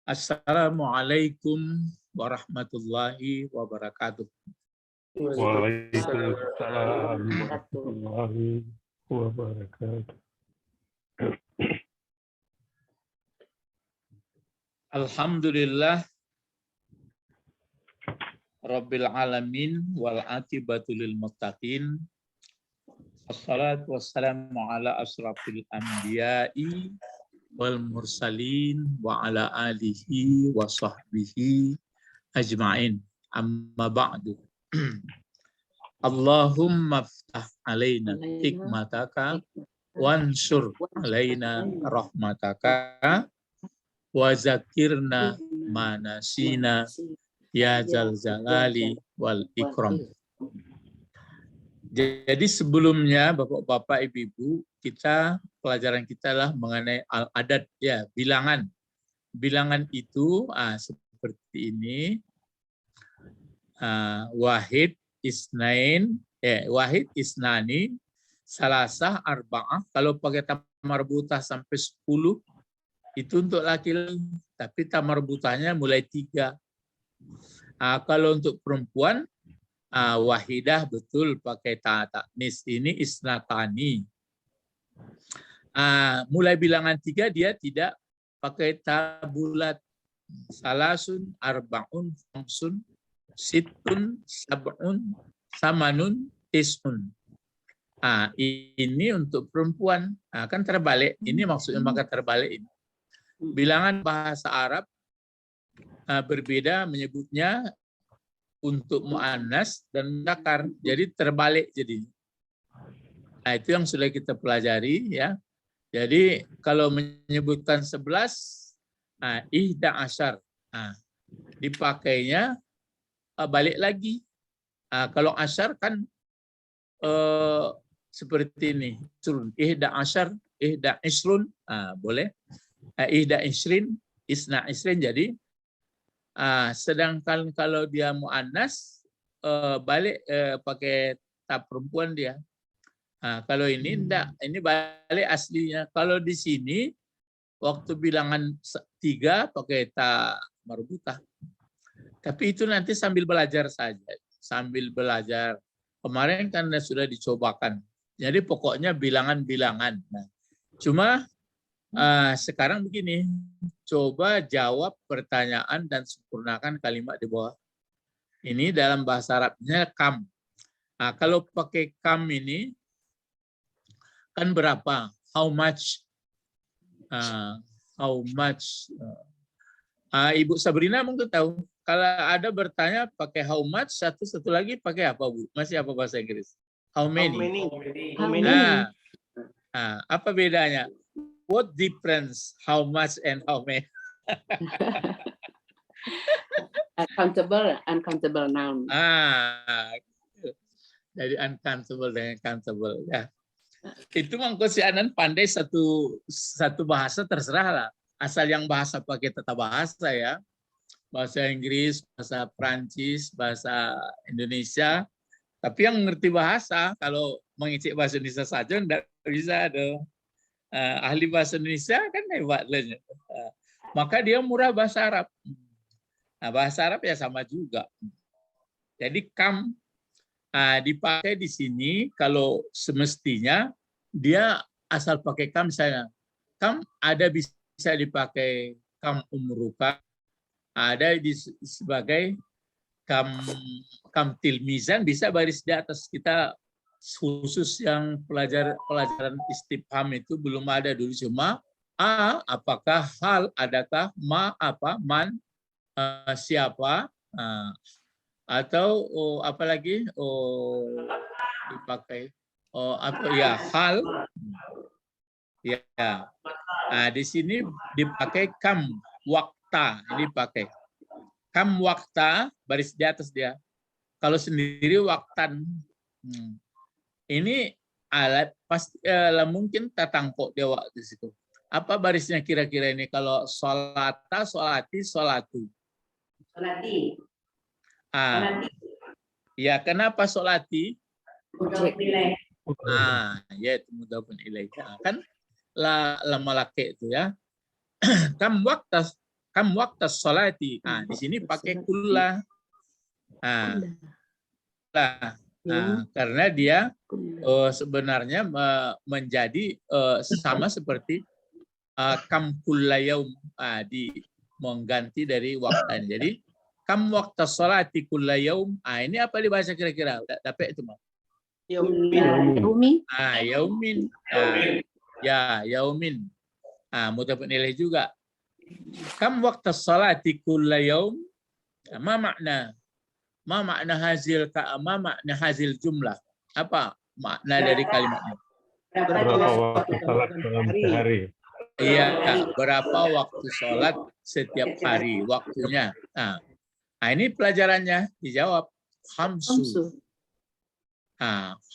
Assalamualaikum warahmatullahi wabarakatuh. Waalaikumsalam warahmatullahi wabarakatuh. Alhamdulillah Rabbil alamin wal aqibatu lil muttaqin. Wassalatu wassalamu ala asrafil anbiya'i wal mursalin wa ala alihi wa sahbihi ajma'in. Amma ba'du. Allahumma ftah alaina hikmataka wansur alaina rahmataka wa zakirna manasina ya zal jalali wal ikram. Jadi sebelumnya Bapak-bapak, Ibu-ibu, pelajaran kita lah mengenai al-adat ya, bilangan. Bilangan itu seperti ini. Wahid isnain, wahid isnani, salasah arba'ah. Kalau pakai tamarbutah sampai 10 itu untuk laki-laki, tapi tamarbutahnya mulai 3. Kalau untuk perempuan wahidah, betul pakai ta'nis, ini isnatani. Mulai bilangan 3 dia tidak pakai tabulat. Salasun, arba'un, khamsun, situn, sab'un, samanun, tis'un. Ini untuk perempuan. Kan terbalik. Ini maksudnya maka terbalik ini. Bilangan bahasa Arab berbeda menyebutnya untuk mu'annas dan mudzakkar. Jadi terbalik jadi. Itu yang sudah kita pelajari ya. Jadi kalau menyebutkan 11 ihda asyar. Dipakainya balik lagi. Kalau asyar kan seperti ini. Ihda asyar, ihda isrun, boleh. Ihda isrin, isna isrin. Jadi sedangkan kalau dia muannas balik pakai tab perempuan dia. Kalau ini enggak, ini balik aslinya. Kalau di sini waktu bilangan 3 pakai ta marbutah. Tapi itu nanti sambil belajar saja, sambil belajar. Kemarin kan sudah dicobakan. Jadi pokoknya bilangan-bilangan. Cuma sekarang begini, coba jawab pertanyaan dan sempurnakan kalimat di bawah. Ini dalam bahasa Arabnya kam. Kalau pakai kam ini, kan berapa? How much? How much? Ibu Sabrina mungkin tahu. Kalau ada bertanya pakai how much, satu lagi pakai apa, Bu? Masih apa bahasa Inggris? How many? How many? Apa bedanya? What difference? How much and how many? Uncountable noun. Jadi uncountable dengan countable ya. Itu mangko si Anan pandai satu bahasa terserah lah. Asal yang bahasa pakai tata bahasa ya. Bahasa Inggris, bahasa Prancis, bahasa Indonesia. Tapi yang mengerti bahasa, kalau mengicik bahasa Indonesia saja enggak bisa ada. Ahli bahasa Indonesia kan hebat lah. Maka dia murah bahasa Arab. Bahasa Arab ya sama juga. Jadi kam dipakai di sini kalau semestinya dia asal pakai kam misalnya. Kam ada bisa dipakai kam umruka, ada sebagai kam tilmizan, bisa baris di atas. Kita khusus yang pelajaran istifham itu belum ada dulu, cuma apakah, hal adakah, ma apa, man siapa, atau apa lagi dipakai apa ya, hal ya. Di sini dipakai kam wakta, ini pakai kam wakta baris di atas dia. Kalau sendiri waktan. Ini alat pasti mungkin tatangkok dia waktu di situ. Apa barisnya kira-kira ini kalau solata, solati, solatu? Solati. Ya, kenapa solati? Objek. Ya itu mudhafun ilaih. Kan lama laki itu ya. Kam waktas kam waktu sholati. Nah, di sini pakai kulla. Nah, karena dia sebenarnya menjadi sama seperti kam kulla yaum, mengganti dari waktan. Jadi kam waktu sholati kulla yaum. Ini apa dibaca kira-kira? Dapat itu, Mas? Yaumin. Yaumin. Ya, yaumin. Mutafaq ilaih juga. Kam waktu sholati kulla yaum. Ma makna hazil jumlah? Apa makna dari kalimatnya? Berapa waktu salat dalam sehari? Iya, berapa waktu sholat setiap hari waktunya? Nah, ini pelajarannya dijawab khamsu.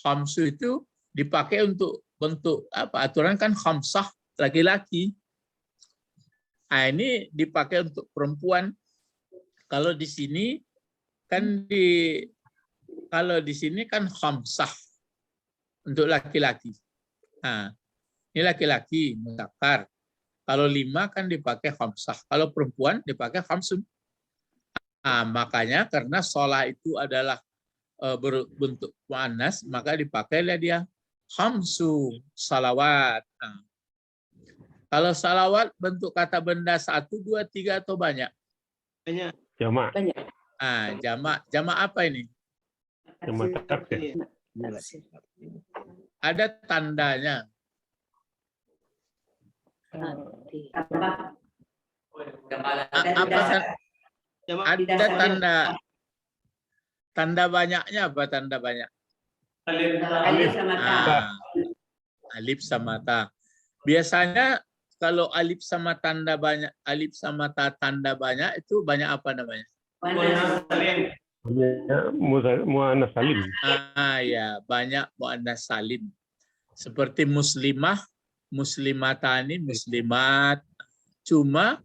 Khamsu itu dipakai untuk bentuk apa? Aturan kan khamsah laki-laki. Ini dipakai untuk perempuan. Kalau di sini kan khamsah untuk laki-laki. Ini laki-laki mudzakkar. Kalau 5 kan dipakai khamsah. Kalau perempuan dipakai khamsun. Makanya karena sholat itu adalah berbentuk muannas, maka dipakailah dia khamsu salawat. Kalau salawat bentuk kata benda 1, 2, 3 atau banyak? Banyak. Jamak. Jamak apa ini? Jamak taksir. Ada tandanya. Ada tanda banyaknya apa tanda banyak? Alif sama ta. Biasanya kalau alif sama tanda banyak, tanda banyak itu banyak apa namanya? Muannas salim. Ya, banyak muannas salim. Seperti muslimah, muslimatani, muslimat. Cuma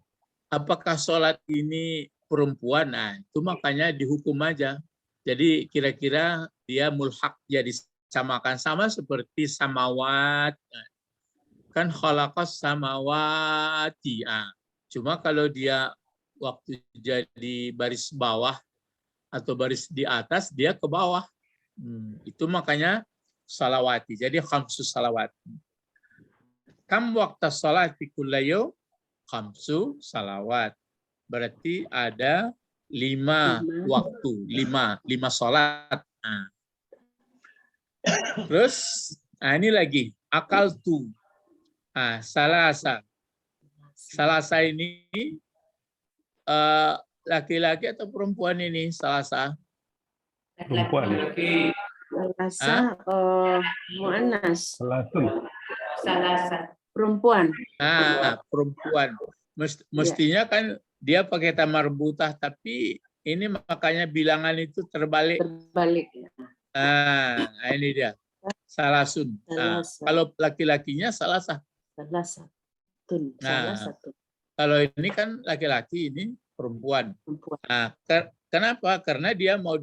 apakah sholat ini perempuan? Itu makanya dihukum aja. Jadi kira-kira dia mulhaq jadi samakan, sama seperti samawat. Kan khalaqas samawati. Cuma kalau dia waktu jadi baris bawah atau baris di atas, dia ke bawah. Itu makanya salawati. Jadi khamsu salawat. Kam waktu salati kulla yaum? Khamsu salawat. Berarti ada 5 waktu, 5 salat. Terus ini lagi akal tu. Salasa. Salasa ini laki-laki atau perempuan ini salasa? Perempuan. Salasa muannas. Salasa. Perempuan. Perempuan. Mestinya kan dia pakai ta marbutah, tapi ini makanya bilangan itu terbalik. Ini dia. Salasun. Kalau laki-lakinya salasa. Kalau ini kan laki-laki, ini perempuan. Kenapa? Karena dia mau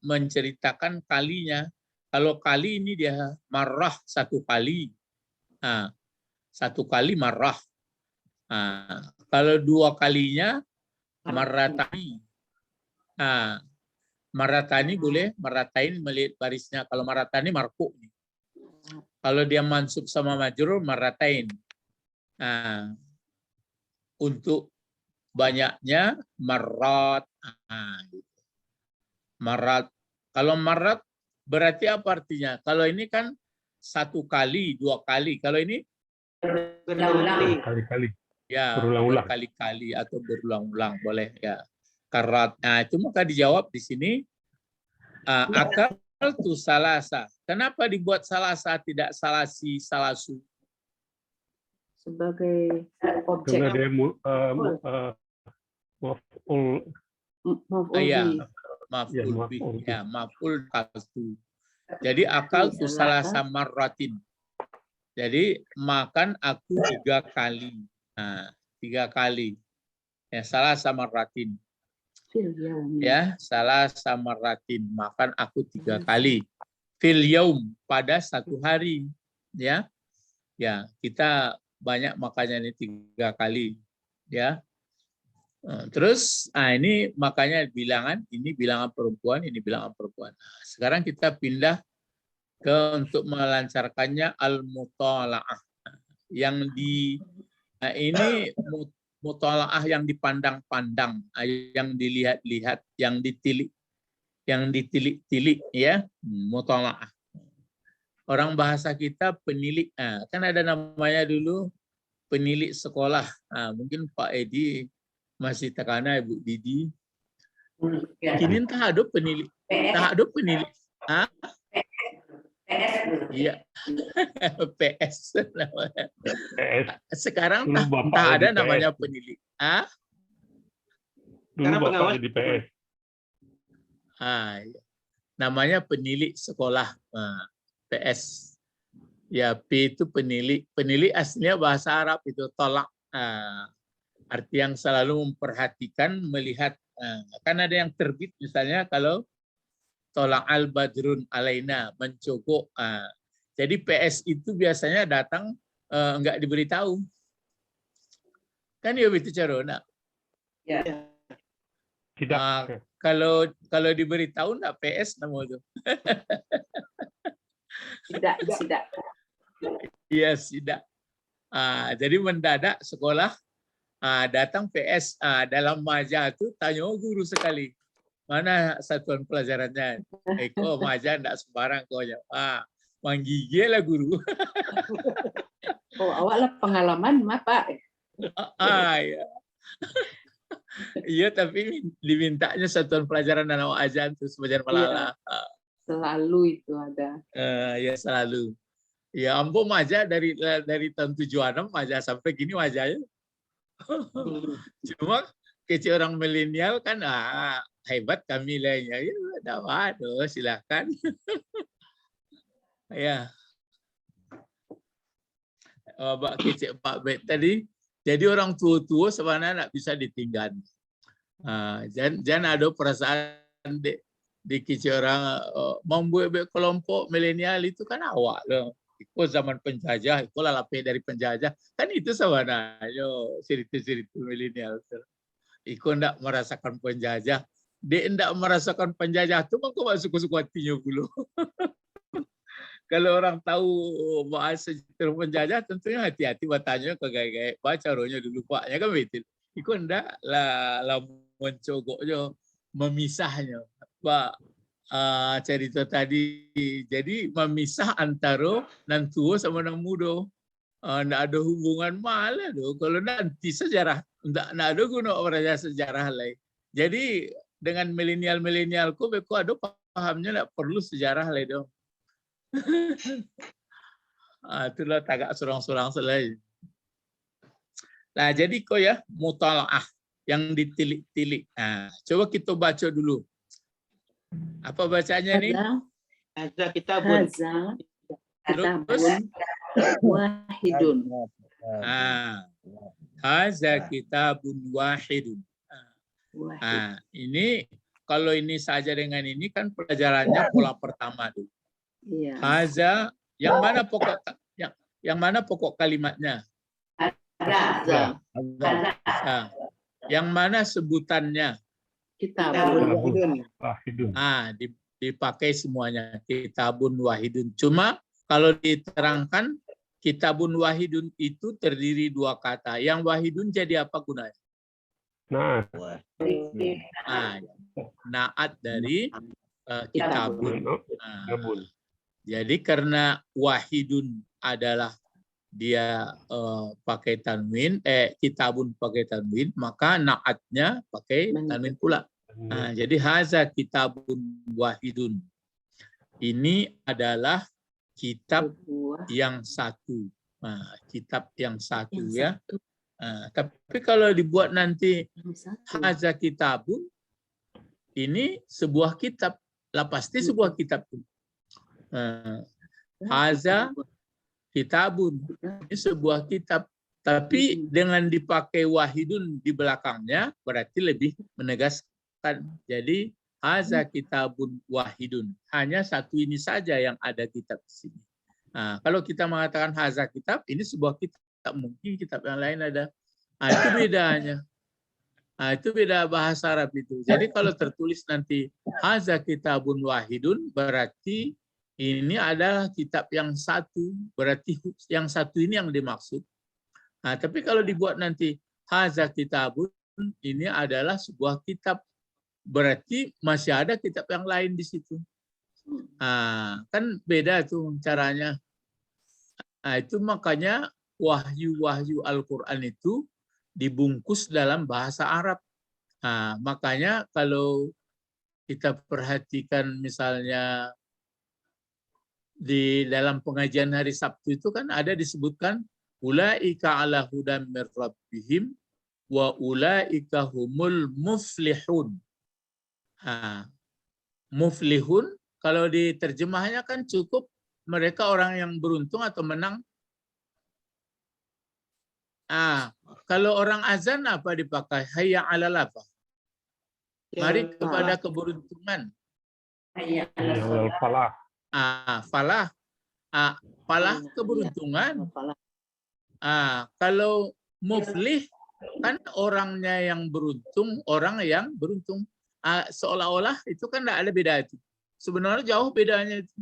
menceritakan kalinya. Kalau kali ini dia marrah 1 kali. 1 kali marrah. Kalau 2 kalinya maratani. Maratani boleh, maratain melihat barisnya. Kalau maratani marfu. Kalau dia mansub sama majrur maratain. Untuk banyaknya marat. Marat. Kalau marat berarti apa artinya? Kalau ini kan 1 kali, 2 kali. Kalau ini Kali-kali. Ya, Berulang-ulang. berkali-kali atau berulang-ulang boleh ya. Karat. Itu maka dijawab di sini akal tu salasa. Kenapa dibuat salasa tidak salasi, salasu? Sebagai objek. Karena dia Maf'ul bih. Ya, maf'ul kaltu. Jadi akal tu salasa marratin. Jadi makan aku 3 kali. 3 kali. Ya, salasa marratin. Ya, salasa marratin. Makan aku 3 kali. Fil yaum, pada 1 hari. Ya. Ya, kita banyak makanya ini 3 kali, ya. Terus ini makanya bilangan, ini bilangan perempuan, ini bilangan perempuan. Nah, sekarang kita pindah ke untuk melancarkannya al-muthala'ah. Yang ini muthala'ah yang dipandang-pandang, yang dilihat-lihat, yang ditilik-tilik, ya, muthala'ah. Orang bahasa kita penilik, kan ada namanya dulu penilik sekolah. Mungkin Pak Edi masih tekana, Ibu Didi. Kini tak ada penilik, Iya, PS namanya. PS. Sekarang Dulu Bapak tak ada jadi namanya PS. penilik. Dulu Karena Bapak pengawas. jadi PS. Iya. Namanya penilik sekolah, PS. Ya, P itu penilik. Penilik aslinya bahasa Arab itu tolak. Arti yang selalu memperhatikan, melihat. Kan ada yang terbit misalnya kalau tolak al-badrun alaina, mencogok. Jadi PS itu biasanya datang enggak diberitahu. Kan ya itu cara. Tidak. Kalau diberitahu enggak PS namanya. Tidak. Iya, tidak. Jadi mendadak sekolah datang PS, dalam maja itu tanya guru sekali. Mana satuan pelajarannya? Eko maja enggak sembarang kau jawab. Menggigil lah guru. Oh, awak lah pengalaman, Pak. Iya. Iya, tapi dimintanya satuan pelajaran dalam ajan terus belajar melala. Selalu itu ada. Ya selalu. Ya ampun, maja dari tahun 76 maja sampai gini majanya. Cuma kecil orang milenial kan hebat kami lainnya. Ya, waduh, silakan. Ya. Pak kecil Pak Bet tadi. Jadi orang tua-tua sebenarnya tidak bisa ditinggal. Jangan ada perasaan di kecil orang membuat kelompok milenial itu kan awak loh. Ikut zaman penjajah, ikut lapeh dari penjajah. Kan itu sebenarnya cerita-cerita milenial. Ikut tidak merasakan penjajah. Dia tidak merasakan penjajah itu maka suku-suku hatinya dulu. Kalau orang tahu bahasa penjajah tentunya hati-hati bertanya ke gaya-gaya. Baca rohnya dulu Pak. Ya kan betul. Ikut tidak lah mencogoknya, memisahnya. Pak. Cerita tadi, jadi memisah antara nan tua sama nan muda. Nggak ada hubungan malah doh. Kalau nanti sejarah, nggak ada guna orang sejarah lain. Jadi dengan milenialku, beko ada pahamnya nggak perlu sejarah lain doh. Itulah tagak surang-surang selain. Nah jadi kok ya mutalaah yang ditilik-tilik. Coba kita baca dulu. Apa bacanya nih? Haza kitabun. Wahidun. Haza kitabun wahidun. Ini kalau ini saja dengan ini kan pelajarannya pola pertama dulu. Haza, yang mana pokok kalimatnya? Haza. Yang mana sebutannya? Kitabun wahidun. Dipakai semuanya kitabun wahidun. Cuma kalau diterangkan kitabun wahidun itu terdiri 2 kata. Yang wahidun jadi apa gunanya? Naat dari kitabun. Jadi karena wahidun adalah dia pakai tanwin, kitabun pakai tanwin, maka naatnya pakai tanwin pula. Jadi haza kitabun wahidun. Ini adalah kitab yang satu. Kitab yang satu ya. Tapi kalau dibuat nanti haza kitabun, ini sebuah kitab. Lah pasti sebuah kitab. Haza kitabun, ini sebuah kitab, tapi dengan dipakai wahidun di belakangnya berarti lebih menegaskan. Jadi haza kitabun wahidun, hanya satu ini saja yang ada kitab di sini. Kalau kita mengatakan haza kitab, ini sebuah kitab. tak mungkin kitab yang lain ada. Itu bedanya. Itu beda bahasa Arab itu. Jadi kalau tertulis nanti haza kitabun wahidun, berarti ini adalah kitab yang satu. Berarti yang satu ini yang dimaksud. Tapi kalau dibuat nanti haza kitabun, ini adalah sebuah kitab. Berarti masih ada kitab yang lain di situ. Kan beda tuh caranya. Itu makanya wahyu-wahyu Al-Quran itu dibungkus dalam bahasa Arab. Makanya kalau kita perhatikan misalnya di dalam pengajian hari Sabtu itu kan ada disebutkan ulaika ala hudam mir rabbihim wa ulaika humul muflihun. Muflihun kalau diterjemahnya kan cukup mereka orang yang beruntung atau menang. Kalau orang azan apa dipakai? Hayya 'alal apa? Mari kepada keberuntungan. Hayya Al falah. Falah. Falah keberuntungan. Kalau muflih kan orangnya yang beruntung, orang yang beruntung. Seolah-olah itu kan tidak ada beda itu. Sebenarnya jauh bedanya itu.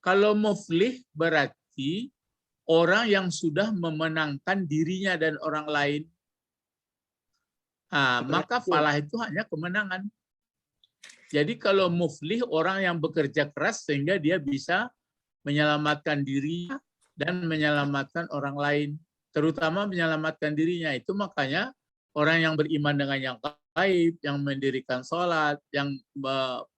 Kalau muflih berarti orang yang sudah memenangkan dirinya dan orang lain. Maka falah itu hanya kemenangan. Jadi kalau muflih orang yang bekerja keras sehingga dia bisa menyelamatkan dirinya dan menyelamatkan orang lain. Terutama menyelamatkan dirinya. Itu makanya orang yang beriman dengan yang gaib, yang mendirikan sholat, yang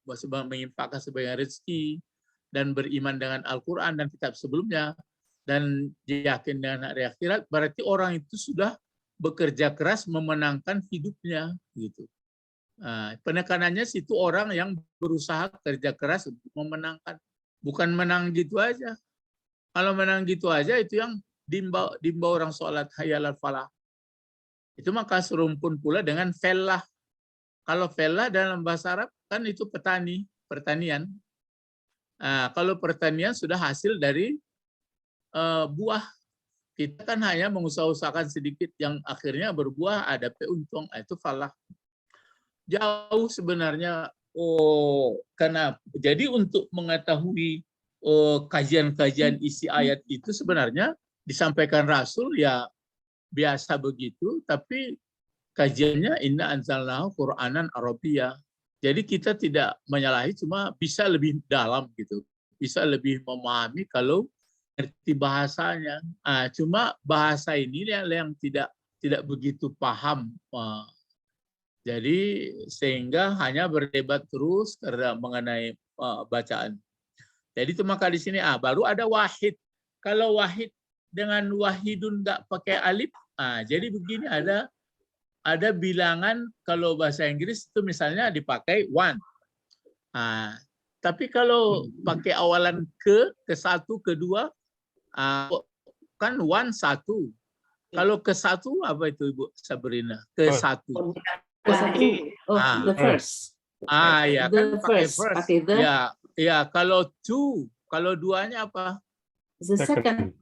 menginfakkan sebagai rezeki, dan beriman dengan Al-Quran dan kitab sebelumnya, dan yakin dengan hari akhirat, berarti orang itu sudah bekerja keras memenangkan hidupnya. Gitu. Penekanannya situ orang yang berusaha kerja keras untuk memenangkan. Bukan menang gitu aja. Kalau menang gitu aja, itu yang dimba orang sholat hayya 'alal falah. Itu maka serumpun pula dengan fellah. Kalau fellah dalam bahasa Arab kan itu petani, pertanian. Kalau pertanian sudah hasil dari buah. Kita kan hanya mengusahakan sedikit yang akhirnya berbuah, ada untung, itu falah. Jauh sebenarnya. Kenapa? Jadi untuk mengetahui kajian-kajian isi ayat itu sebenarnya disampaikan Rasul ya biasa begitu, tapi kajiannya inna anzalnahu Qur'anan Arabiyyah. Jadi kita tidak menyalahi, cuma bisa lebih dalam gitu, bisa lebih memahami kalau ngerti bahasanya. Cuma bahasa ini yang tidak begitu paham. Jadi sehingga hanya berdebat terus karena mengenai bacaan. Jadi itu maka di sini baru ada wahid. Kalau wahid dengan wahidun nggak pakai alif, jadi begini ada bilangan kalau bahasa Inggris itu misalnya dipakai one. Tapi kalau pakai awalan ke satu, kedua, kan one satu. Kalau ke satu apa itu Ibu Sabrina? Ke satu. Ke satu. The first. Ya kan pakai first. Ya kalau two, kalau duanya apa? The second.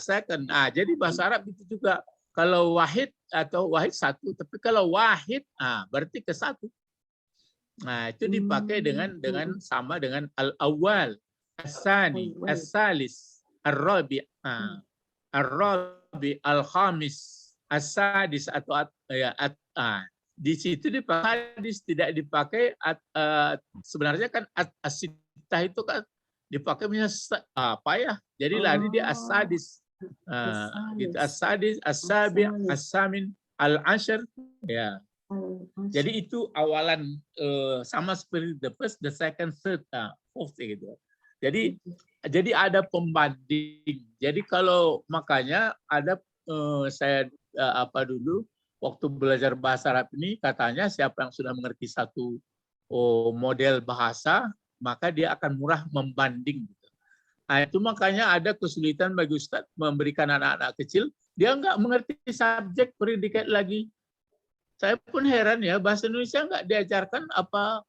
Second. Jadi bahasa Arab itu juga kalau wahid atau wahid satu, tapi kalau wahid berarti ke satu. Itu dipakai dengan sama dengan al-awwal, as-sani, as-salis, ar-rabi, ar-rabi, al-khamis, as-sadis atau di situ dipakai hadis, tidak dipakai sebenarnya kan as-sittah itu kan dipakai apa ya? Jadi lari dia as-sadis. Gitu as-sadis, as-sabi', as-samin, al-ashar ya. Jadi itu awalan sama seperti the first, the second, third, fourth gitu. Jadi ada pembanding. Jadi kalau makanya ada saya dulu waktu belajar bahasa Arab ini katanya siapa yang sudah mengerti satu model bahasa maka dia akan murah membanding. Itu makanya ada kesulitan bagi Ustadz memberikan anak-anak kecil, dia nggak mengerti subjek predikat lagi. Saya pun heran ya, bahasa Indonesia nggak diajarkan apa,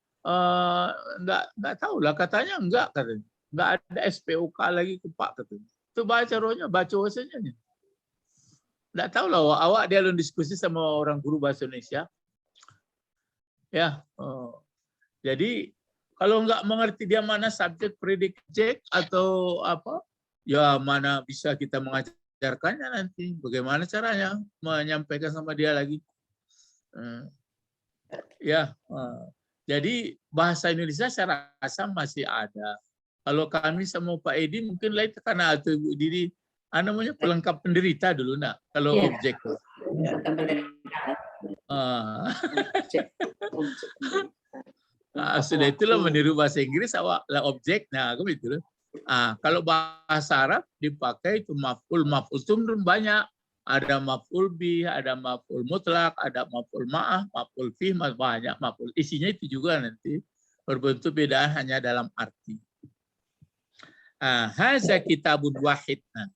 nggak tahu lah, katanya nggak ada SPOK lagi ke Pak katanya. Itu baca rohnya, baca bahasanya. Nggak tahu lah, awak dia lalu diskusi sama orang guru bahasa Indonesia. Ya, jadi kalau nggak mengerti dia mana subjek, predikat, atau apa, ya mana bisa kita mengajarkannya nanti. Bagaimana caranya menyampaikan sama dia lagi. Ya, jadi bahasa Indonesia saya rasa masih ada. Kalau kami sama Pak Edi mungkin lain karena atau Ibu Didi, namanya pelengkap penderita dulu nak. Kalau Iya. objek. Sudah itulah meniru bahasa Inggris awak lah objek. Nah, begitu. Kalau bahasa Arab dipakai itu maf'ul itu banyak. Ada maf'ul bih, ada maf'ul mutlak, ada maf'ul ma'ah, maf'ul fih, banyak maf'ul. Isinya itu juga nanti berbentuk beda hanya dalam arti. Haza kitabun wahid. Nah,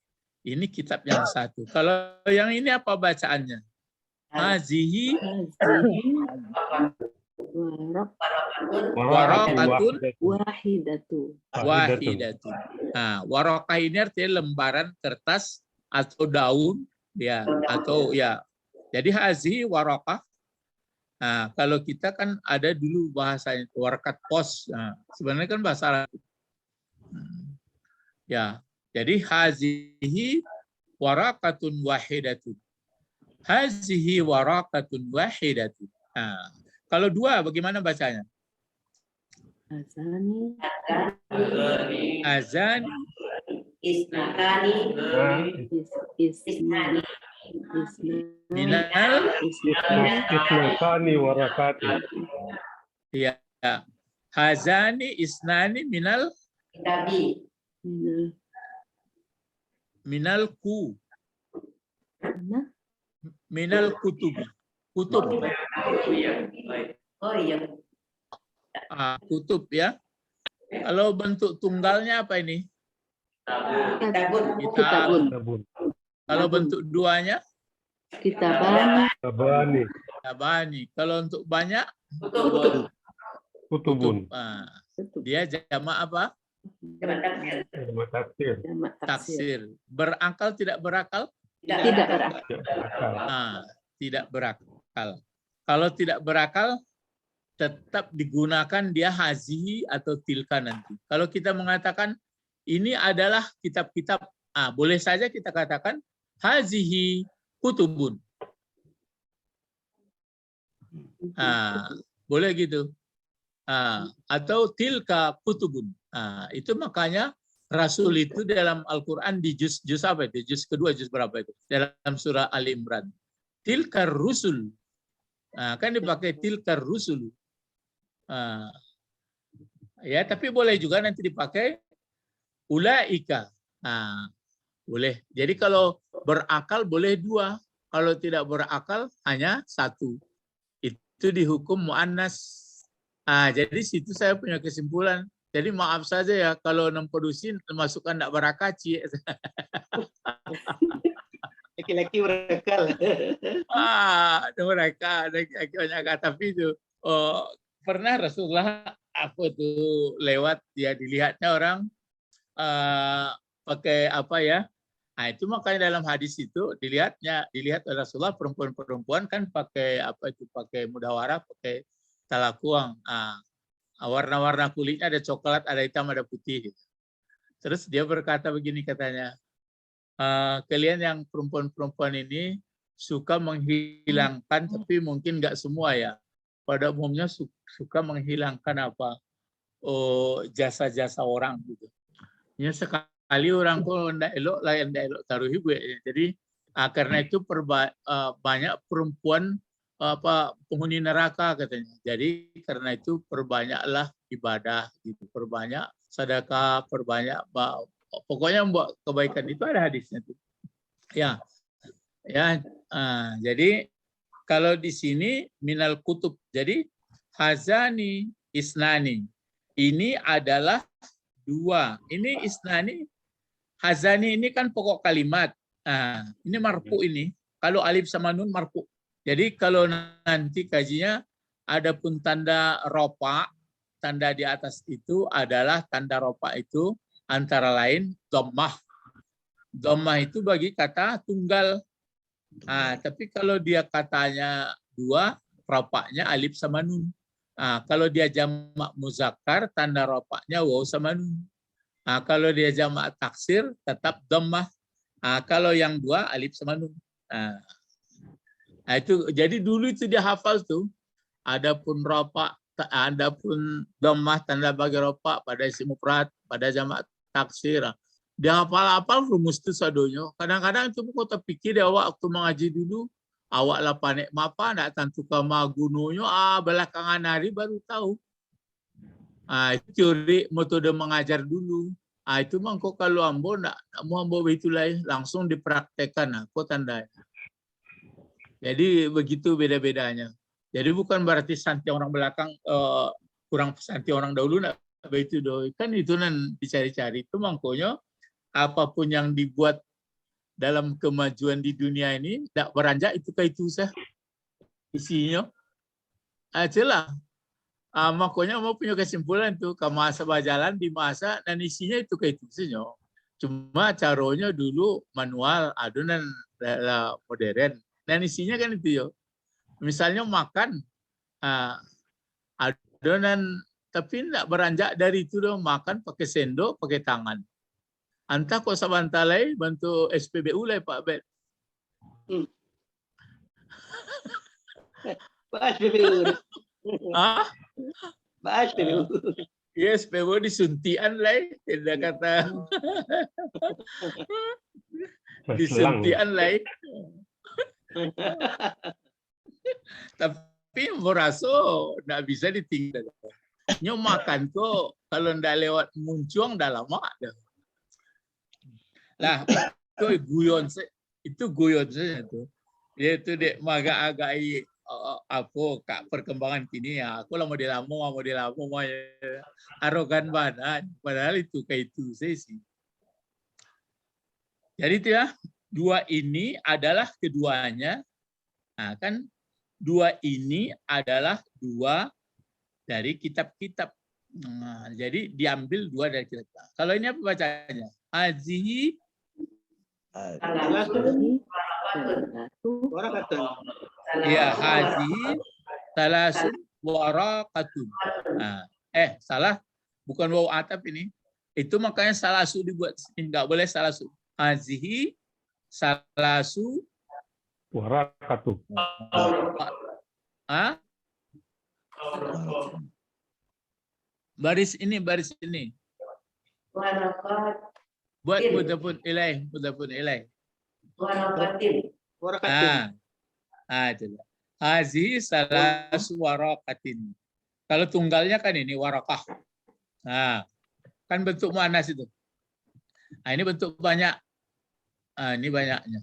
ini kitab yang satu. Kalau yang ini apa bacaannya? Hazihi warakatun wahidatu. wahidatun. Warakah ini artinya lembaran kertas atau daun ya, atau ya. Jadi hazihi warakah. Kalau kita kan ada dulu bahasanya warakat pos. Sebenarnya kan bahasa Arab. Ya, jadi hazihi warakatun wahidatun. Hazihi warakatun wahidatun. Kalau dua bagaimana bacanya? Azani. Isnani. Minal. Isnani warakati. Ya. Hazani isnani minal. Kitabi. Minal ku. Minal kutubi. Kutub. Oh iya. Kutub ya. Kalau bentuk tunggalnya apa ini? Kitabun. Kalau bentuk duanya? Tabani. Tabani. Kalau untuk banyak? Kutubun. Dia jamak apa? Taksir. Taksir. Berakal tidak berakal? Tidak berakal. Tidak berakal. Kalau tidak berakal, tetap digunakan dia hazihi atau tilka nanti. Kalau kita mengatakan ini adalah kitab-kitab, boleh saja kita katakan hazihi kutubun. Boleh gitu. Atau tilka kutubun. Itu makanya Rasul itu dalam Al-Quran di juz apa itu? Juz kedua, juz berapa itu? Dalam surah Ali Imran. Tilkar rusul. Kan dipakai tilkar rusul. Ya, tapi boleh juga nanti dipakai ulaika. Boleh. Jadi kalau berakal boleh dua. Kalau tidak berakal hanya satu. Itu dihukum mu'annas. Jadi situ saya punya kesimpulan. Jadi maaf saja ya kalau memproduksi masukkan tidak berakaci. Laki-laki berakal. Mereka banyak kata itu. Pernah Rasulullah lewat dia dilihatnya orang pakai apa ya? Itu makanya dalam hadis itu dilihat oleh Rasulullah perempuan-perempuan kan pakai apa itu? Pakai mudawara, pakai talakuang. Warna-warna kulitnya ada coklat, ada hitam, ada putih. Gitu. Terus dia berkata begini katanya, kalian yang perempuan-perempuan ini suka menghilangkan, tapi mungkin nggak semua ya. Pada umumnya suka menghilangkan apa? Jasa-jasa orang gitu. Ya sekali orang kok ndak elok lah, ndak elok taruh ibu ya. Jadi karena itu banyak perempuan penghuni neraka katanya. Jadi karena itu perbanyaklah ibadah gitu, perbanyak sedekah, perbanyak pokoknya buat kebaikan. Itu ada hadisnya tuh. Ya. Jadi kalau di sini minal kutub. Jadi hazani isnani. Ini adalah dua. Ini isnani. Hazani ini kan pokok kalimat. Ini marfu ini. Kalau alif sama nun marfu. Jadi kalau nanti kajinya ada pun tanda ropa, tanda di atas itu adalah tanda ropa itu antara lain dhammah. Dhammah itu bagi kata tunggal. Tapi kalau dia katanya dua, rofaknya alif sama nun. Kalau dia jamak muzakkar, tanda rofaknya waw sama nun. Kalau dia jamak taksir, tetap dhammah. Kalau yang dua, alif sama nun. Itu jadi dulu itu dia hafal tuh. Adapun rofak, adapun dhammah tanda bagi rofak pada isim mufrad, pada jamak taksir. Dia hafal-hafal rumus itu sadonyo. Kadang-kadang itu kau terpikir dia awak waktu mengaji dulu, awak lah panik mapa nak tentu kama gunungnya, belakangan hari baru tahu. Itu teori metode mengajar dulu. Itu mangko kalau ambo nak mau ambo itulah langsung dipraktekkan, aku tandai. Jadi begitu beda-bedanya. Jadi bukan berarti santi orang belakang kurang santi orang dahulu nak begitu doh. Kan itu nan dicari-cari itu mangkonya apapun yang dibuat dalam kemajuan di dunia ini tidak beranjak itu ke itu sah isinya. Jelas. Makanya mau punya kesimpulan tuh ke masa berjalan di masa dan isinya itu ke itu isinya. Cuma caranya dulu manual, adonan modern. Dan isinya kan itu yo. Misalnya makan adonan tapi tidak beranjak dari itu dong, makan pakai sendok, pakai tangan. Anta kok sabantalai bantu SPBU lah Pak Bet. Bahas PBU. Bahas PBU. Ya SPBU disuntian lah, tidak kata disuntian lah. Tapi merasa tidak bisa ditinggal. Nyo makan kok kalau ndak lewat muncuang dah lama dah. Lah itu guyon saja tuh. Dia itu dek agak-agak apa kak perkembangan kini ya. Aku lah mau arogan badan. Padahal itu kayak itu saya sih. Jadi itu ya, dua ini adalah keduanya. Kan dua ini adalah dua dari kitab-kitab. Jadi diambil dua dari kitab. Kalau ini apa bacanya? Hazihi Warakatun. ya hazihi salasun warakatun. Salah, bukan waw atap ini. Itu makanya salasu dibuat enggak boleh salasu. Hazihi salasu warakatun. Baris ini. Buat mudafun ilaih. Warakatun. Itulah. Hazi salasu warakatin. Kalau tunggalnya kan ini warakah. Kan bentuk muannas itu. Ini bentuk banyak. Ini banyaknya.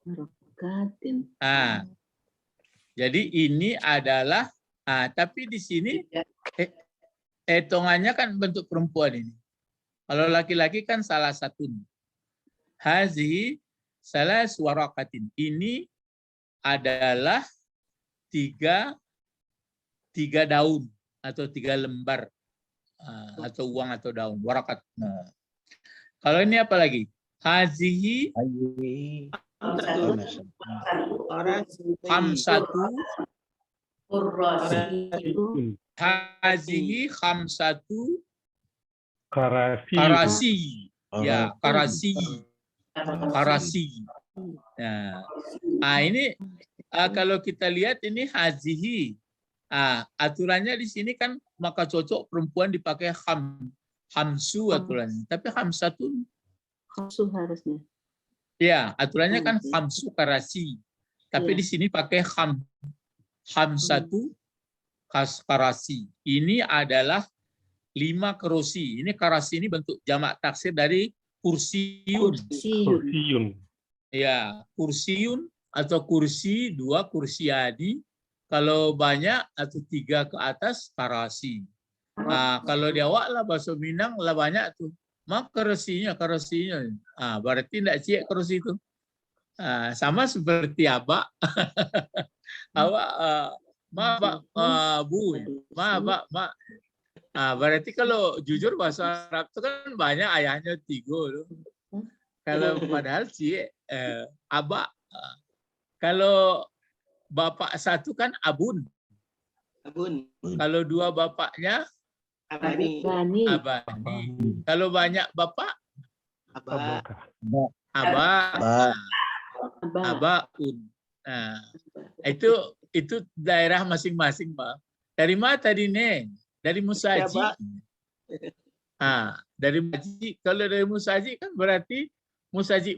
Warakatin. Jadi ini adalah tapi di sini hitungannya kan bentuk perempuan ini. Kalau laki-laki kan salah satu. Hazi salah warakatin. Ini adalah tiga daun atau 3 lembar atau uang atau daun warakat. Kalau ini apa lagi? Hazihi khamsatu. Hazihi khamsatu karasi. Ya, karasi. Ini kalau kita lihat ini hazihi. Aturannya di sini kan maka cocok perempuan dipakai hamsu aturannya. Tapi hamsatu harusnya. Ya, aturannya kan hamsu karasi. Tapi di sini pakai hamsatu karasi. Ini adalah 5 kerusi. Ini karasi ini bentuk jamak taksir dari kursiun. Ya, kursiun atau kursi, 2 kursiadi. Kalau banyak atau 3 ke atas karasi. Kalau di awak lah bahasa Minang lah banyak tuh. Mak karasinya. Berarti tidak ciek kerusi itu. Sama seperti abak. Awak bu, mak. Berarti kalau jujur bahasa Arab itu kan banyak ayahnya 3 loh. Kalau padahal cie aba. Kalau bapak satu kan abun. Abun. Kalau dua bapaknya Abani. Bani. abani. Kalau banyak bapak Aba. Abakah. aba. Aba. Abaun. Nah, itu daerah masing-masing, Pak. Dari mana tadi nih? Dari Musaji. Dari Musaji. Kalau dari Musaji kan berarti Musaji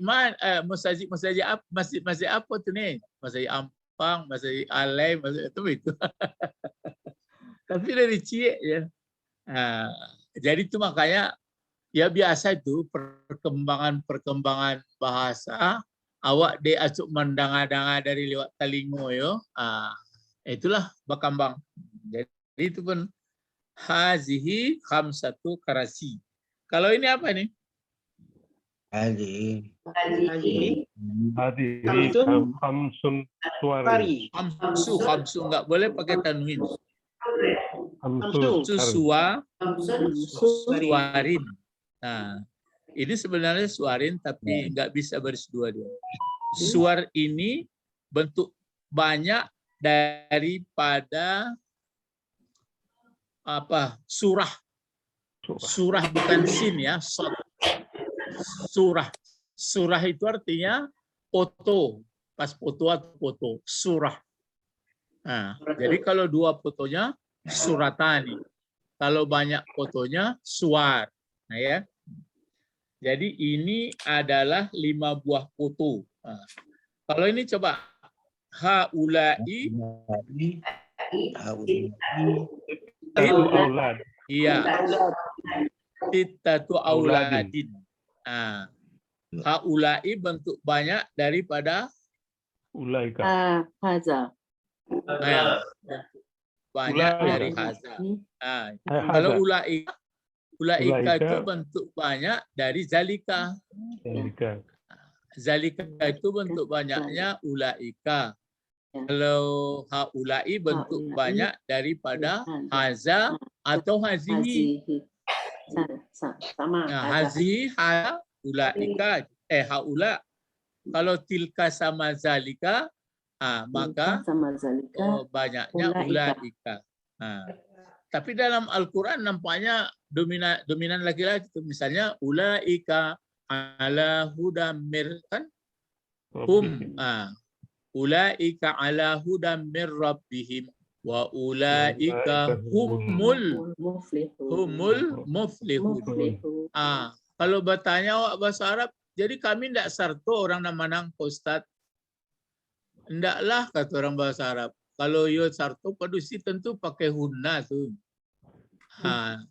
apa? Masjid apa tuh nih? Masjid Ampang, Masjid Alai, Masjid itu. Tapi dari Cie ya. Jadi itu makanya ya biasa itu perkembangan bahasa awak de acuk mendanga-danga dari lewat talingo yo. Itulah bakambang. Jadi itu pun hazihi khamsatu karasi. Kalau ini apa nih? Haji. Hadihi Khamsun. khamsun suwari. Pari. Khamsu nggak boleh pakai tanwin. Khamsun Susua Suwari. suarin. Nah, ini sebenarnya suarin tapi nggak bisa baris dua dia. Suar ini bentuk banyak daripada apa? Surah. Surah bukan sin ya, sod. Surah. Surah itu artinya foto. Pas foto atau foto. Surah. Nah, jadi kalau dua fotonya suratani. Kalau banyak fotonya suar. Nah ya. Jadi ini adalah 5 buah foto. Nah, kalau ini coba haulai Aulad. iya sittatu auladin. Nah, haulai bentuk banyak daripada Ulaika. Haza. banyak Ulaika. dari haza. Nah, Haza. kalau ulaika Ulaika. itu bentuk banyak dari zalika. Zalika. Zalika itu bentuk banyaknya ulaika. Kalau haulai bentuk Haulai. banyak daripada haza atau hazihi. Hazihi. Sama. Nah, Haza. hazihi haza ulaika haula. Kalau tilka sama zalika, maka sama zalika. banyaknya Ulaika. ulaika. Tapi dalam Al-Quran nampaknya dominan laki-laki itu. Misalnya ulaika ala hudamir kan? Ulaika ala hudam min rabbihim wa ulaika humul muflihun. Kalau bertanya awak bahasa Arab, jadi kami tidak sarto orang nama Ustaz. Ndaklah kata orang bahasa Arab. Kalau yo sarto padusi tentu pakai hunna tuh.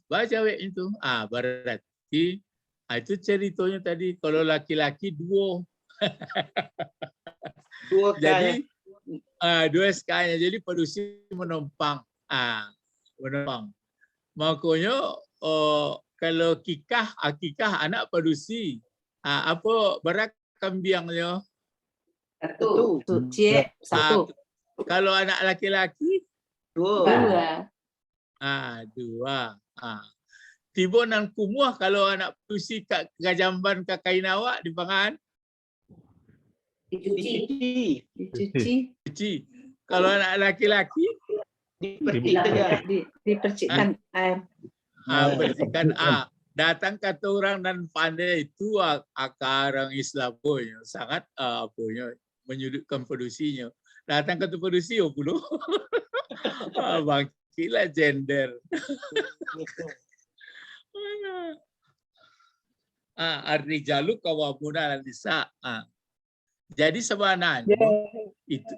Baca itu. Berarti itu ceritanya tadi. Kalau laki-laki duo. Jadi dua SK-nya. Jadi padusi menumpang. Menumpang. Makanya kalau akikah anak padusi. Apa berat kambiangnya? Satu. Satu. Kalau anak laki-laki? Dua. Dua. Tiba nang kumuah kalau anak padusi kat jamban kat kain awak di pangan? Dicuci. Kalau anak laki-laki? Dipercik saja. Dipercikkan air. Percikan datang kata orang dan pandai itu akar orang Islam punya sangat menyudutkan padusinya. Datang kata padusi puluh. Bangkilah gender. Ar-rijalu qawwamuna 'alan nisa. Jadi sebenarnya itu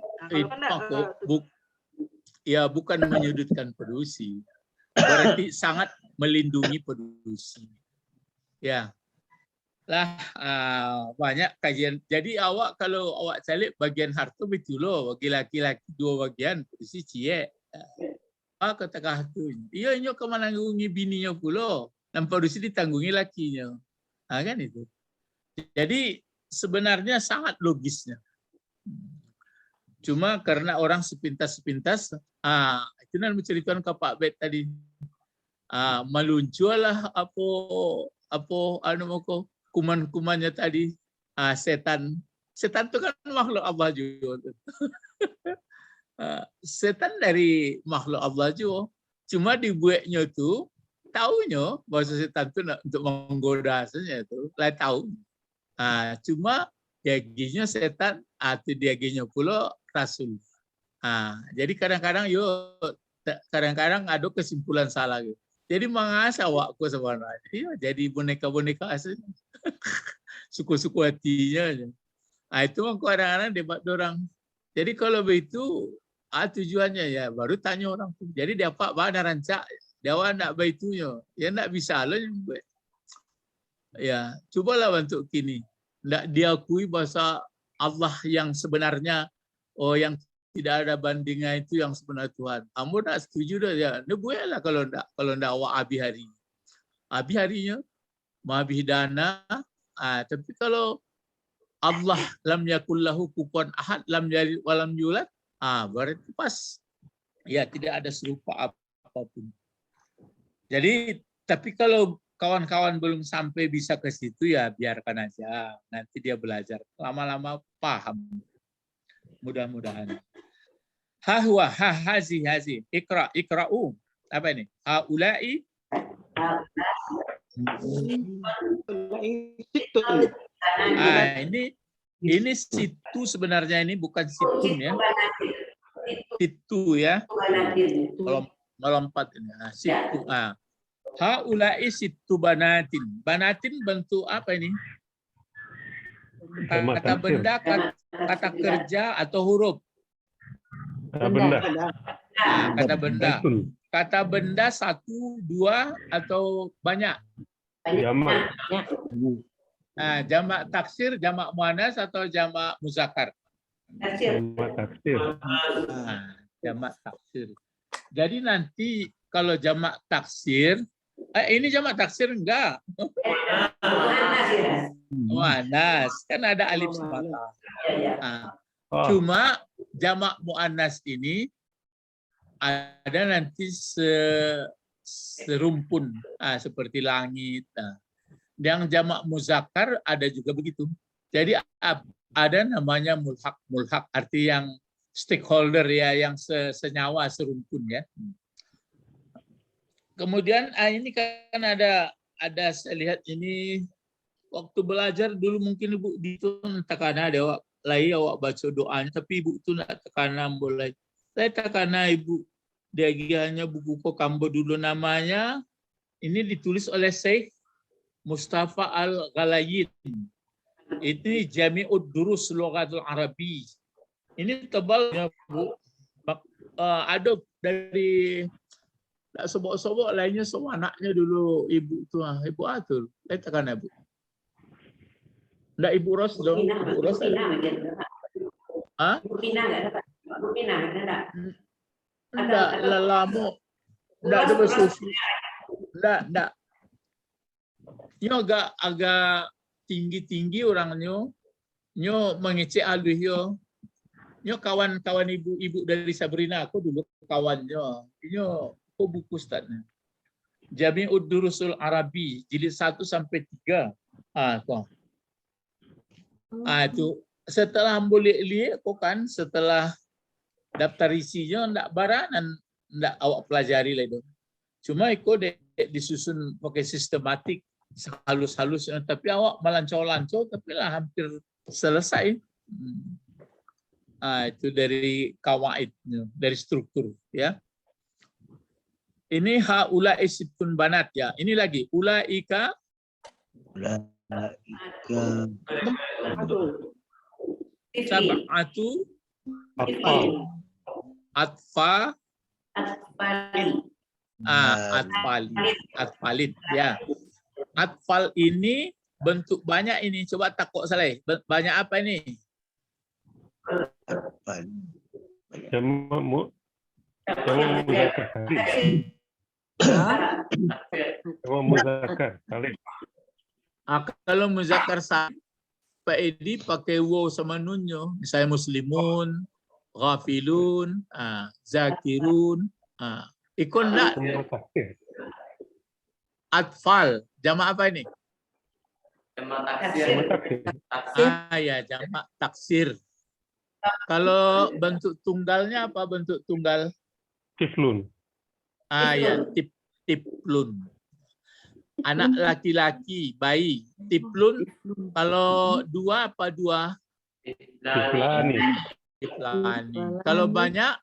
bukan menyudutkan padusi. Berarti sangat melindungi padusi. Ya. Lah banyak kajian. Jadi awak kalau awak calik bagian harta betul loh, bagi laki-laki 2 bagian, padusi cie. Kata tu. Iya nyo ke menanggungi bininya pula. Dan padusi ditanggungi lakinya. Kan itu. Jadi sebenarnya sangat logisnya. Cuma karena orang sepintas-sepintas, itu nan menceritakan ke Pak Bet tadi. Melunculah apa kuman-kumannya tadi. Setan itu kan makhluk Allah juga. Setan dari makhluk Allah juga. Cuma dibuatnya tuh taunya bahwa setan itu untuk menggoda saja itu, lain tahu. Cuma diaginya setan atau diaginya pula rasul. Jadi kadang-kadang ada kesimpulan salah gitu. Jadi mengasah waktu sebenarnya. Jadi boneka-boneka aslinya. Suku-suku hatinya. Itu kadang-kadang debat orang. Jadi kalau begitu tujuannya ya baru tanya orang tuh. Jadi dia pak mana rancak, dia nak baitunya. Ya nak bisa lah. Ya, cobalah bentuk kini. Nggak diakui bahasa Allah yang sebenarnya, yang tidak ada bandingnya itu yang sebenarnya Tuhan. Kamu tak setuju dah ya. Ini boleh lah kalau ndak awak abi hari. Abi harinya mabih dana. Tapi kalau Allah lam yakul lahu kufuwan ahad, lam yalid walam yulad, berarti pas. Ya tidak ada serupa apapun. Jadi tapi kalau kawan-kawan belum sampai bisa ke situ ya biarkan aja. Nanti dia belajar. Lama-lama paham. Mudah-mudahan. Hahuwa, hazi. Ikra'u. Apa ini? Haulai. Ini situ sebenarnya, ini bukan situn ya. Situ ya. Kalau melompat ini. Situ. Haulai situ banatin. Banatin bentuk apa ini? Kata benda, kata kerja atau huruf? Kata benda. Kata benda. Kata benda satu, dua, atau banyak? Jamak. Jamak taksir, jamak muannas atau jamak muzakkar? Jamak taksir. Jamak taksir. Jadi nanti kalau jamak taksir, ini jamak taksir enggak? Muannas, kan ada alif semata. Cuma jamak muannas ini ada nanti serumpun, seperti langit. Yang jamak muzakkar ada juga begitu. Jadi ada namanya mulhaq arti yang stakeholder ya, yang senyawa, serumpun ya. Kemudian ini kan ada saya lihat ini waktu belajar dulu mungkin Ibu itu takana ada awak baca doanya, tapi Ibu itu nak takana boleh. Saya takana Ibu diagiannya buku Kokambo dulu namanya. Ini ditulis oleh Syekh Mustafa Al-Ghalayin. Ini Jami'ud Durus Lughatul Arabi. Ini tebalnya Bu. Ada dari sobok-sobok lainnya semua anaknya dulu Ibu tu, Ibu Atul. Saya takkan Ibu. Enggak Ibu Ros dong. Ibu Ros ada. Ibu Pina enggak dapat. Ibu Pina enggak. Enggak lama. Enggak ada bersusu. Enggak. Nyo agak tinggi orangnya. Nyo mengecek alih yo. Nyo kawan-kawan ibu dari Sabrina, aku dulu kawannya. Nyo aku buku Ustaznya. Jami'ud Durusul Arabi, jilid 1 sampai 3. Itu setelah boleh aku kan setelah daftar isinya ndak baranan ndak awak pelajari lah itu. Cuma ikut disusun pakai sistematik halus-halus, tapi awak melancau-lancau tapi lah hampir selesai. Itu dari kawaidnya, dari struktur ya. Ini haula isitun banat ya. Ini lagi ulaika sab'atu atfalin ya. Atfal ini bentuk banyak ini. Coba takut salah. Banyak apa ini? Jamak muzakkar. Jamak muzakkar. Kalau muzakkar Pak Edi pakai waw sama nunnya. Misalnya muslimun, ghafilun, zakirun. Ikut enggak? Atfal. Jamak apa ini? Jamak taksir. Ya, jamak taksir. Kalau bentuk tunggalnya apa bentuk tunggal? Tiflun. Ya, tiplun. Anak laki-laki, bayi, tiplun. Kalau dua apa dua? Tiflani. Tiplani. Kalau banyak,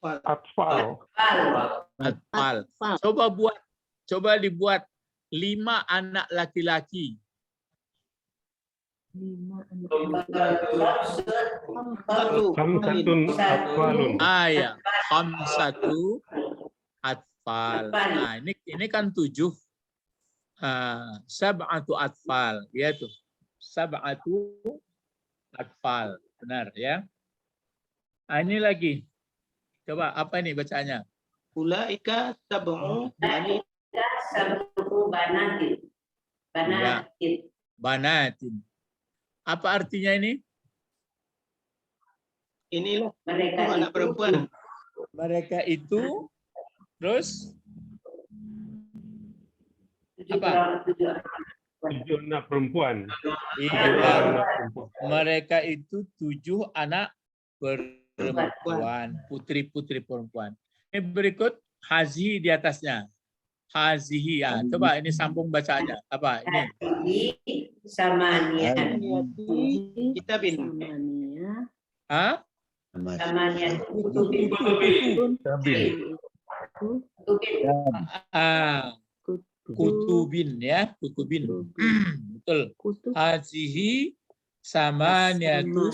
Atfal. atfal. Coba dibuat 5 anak laki-laki. 5 Khamsatun atfalun. Ya, khamsatu atfal. Nah, ini kan 7. Sab'atu atfal, ya tuh. Sab'atu atfal. Benar ya. Ini lagi. Coba apa ini bacanya? Ulaika sab'u banatin. Banatin. Apa artinya ini? inilah Mereka anak perempuan. Mereka itu terus apa? 7 anak perempuan. Iya, Anak perempuan. mereka itu 7 anak perempuan, putri-putri perempuan. Ini berikut hazi di atasnya. Hazihi. Ya, coba ini sambung bacanya. Apa ini? Samania. Kita bin. Hah? Samania. Sabil. Kutubin ya, kutubin. Betul. Hazihi samaniatu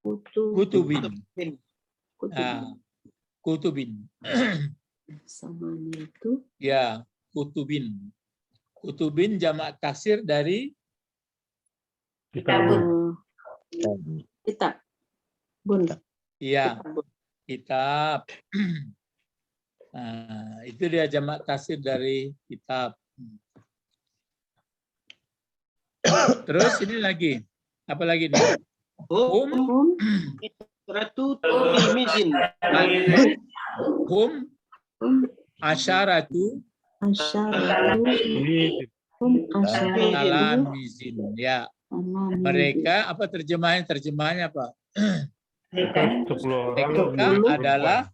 kutubin. Kutubin. Samaniatu. Ya, kutubin. Kutubin jamak taksir dari Kitabun. Kitab. Bun. ya, kitab. Itu dia jamak taksir dari kitab. Terus ini lagi. Apa lagi nih? Hum. Ratu tilmizin. Hum asyaratu talamizin. Ya. Mereka apa terjemahannya apa? 10 orang Mereka adalah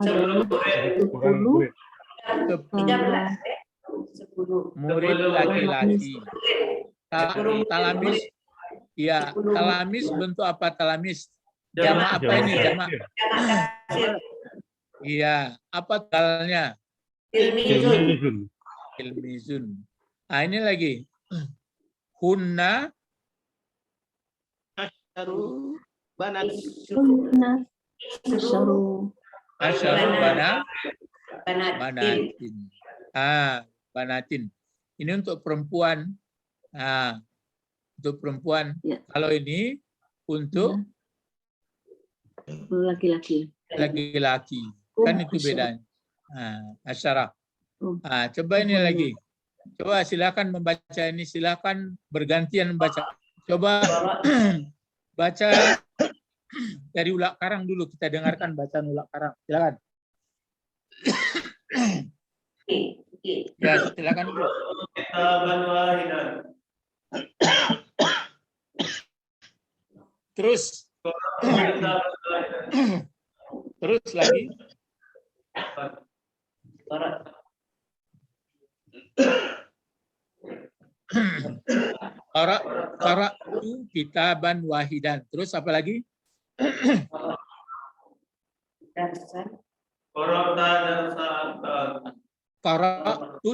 10 murid. 10 murid laki-laki. Talamis. Ya, talamis bentuk apa talamis? Jamak apa ini? Jamak. Iya, apa dalnya? Ilmizun. Ilmizun. Ini lagi. Hunna Asyaru banat. asyaru banatin. Banatin. Ini untuk perempuan. Untuk perempuan. Ya. Kalau ini untuk laki-laki. laki-laki. Kan itu bedanya. Asyarah. Coba ini lagi. Coba silakan membaca ini. Silakan bergantian membaca. Coba baca dari Ulak Karang dulu. Kita dengarkan bacaan Ulak Karang. Silakan. Ya, silakan dulu. Terus. Terus lagi. Qara'tu kitaban wahidan. Terus apa lagi? Qara'tu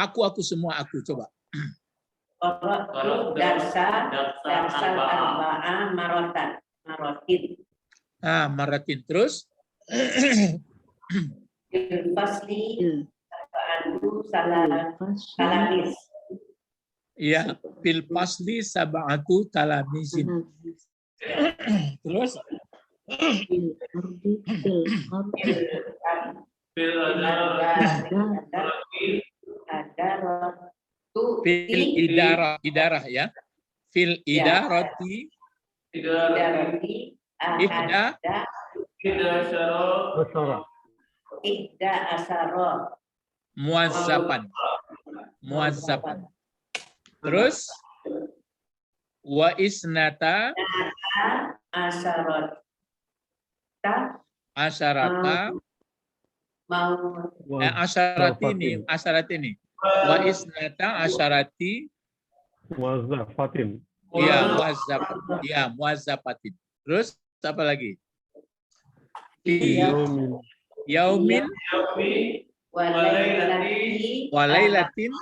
aku semua aku coba. Darsal arba'ah marotin. Maratin. Terus Fasli salamis. Iya, fil fasli sab'atu talamizin. Terus fil idarah ya. Fil idarati ihda Ihda asaro muazzapan. Muazzapan. Terus wa isnata Asyarat. asyarata Mau asyarat ini. Wa isnata asyarati Muazzafatin. muazzapatin. Terus apa lagi? Yaumin. Yaumin walailatin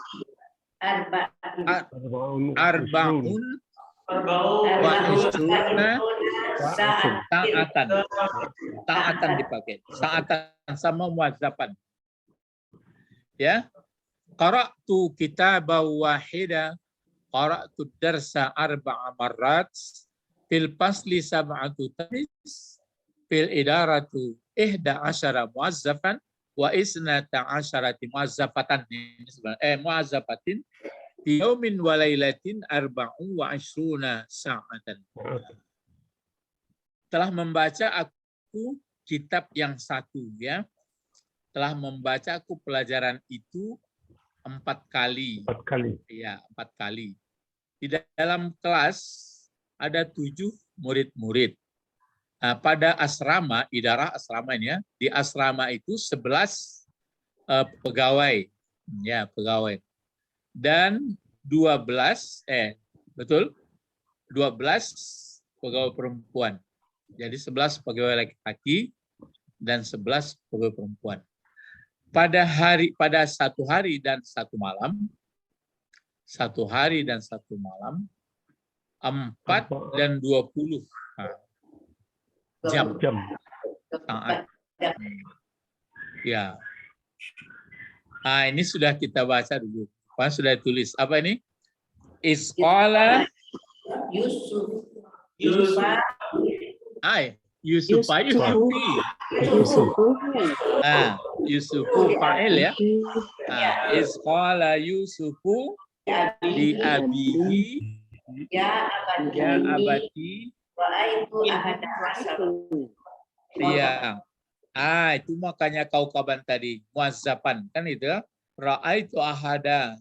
arba'un wa isruna ta'atan dipakai. Ta'atan sama muazzapan. Ya. Qara'tu kitaba wahida, qara'tu darsa arba'a marrat, fil fasli sab'atu tanis, fil idaratu 11 muazzafan wa isnata asyarati muazzafatan. Muazzafatin fi yaumin wa lailatin arba'u wa isruna sa'atan. Telah membaca aku kitab yang satu, ya. Telah membaca aku pelajaran itu 4 kali. 4 kali. Ya, 4 kali. Di dalam kelas ada 7 murid-murid. Nah, pada asrama, idarah asrama ini, ya, di asrama itu 11 pegawai, ya, pegawai. Dan 12 pegawai perempuan. Jadi 11 pegawai laki-laki dan 11 pegawai perempuan. Pada satu hari dan satu malam, 4 dan 20 jam. Saat. Ya. Nah, ini sudah kita baca dulu. Pak sudah tulis. Apa ini? Isqala Yusufi. Yusufu fa'il, ya. Isqala Yusufu li abihi ya abati. Iya. Itu makanya kaukaban tadi, muazzapan, kan itu. Ra'aitu ahada.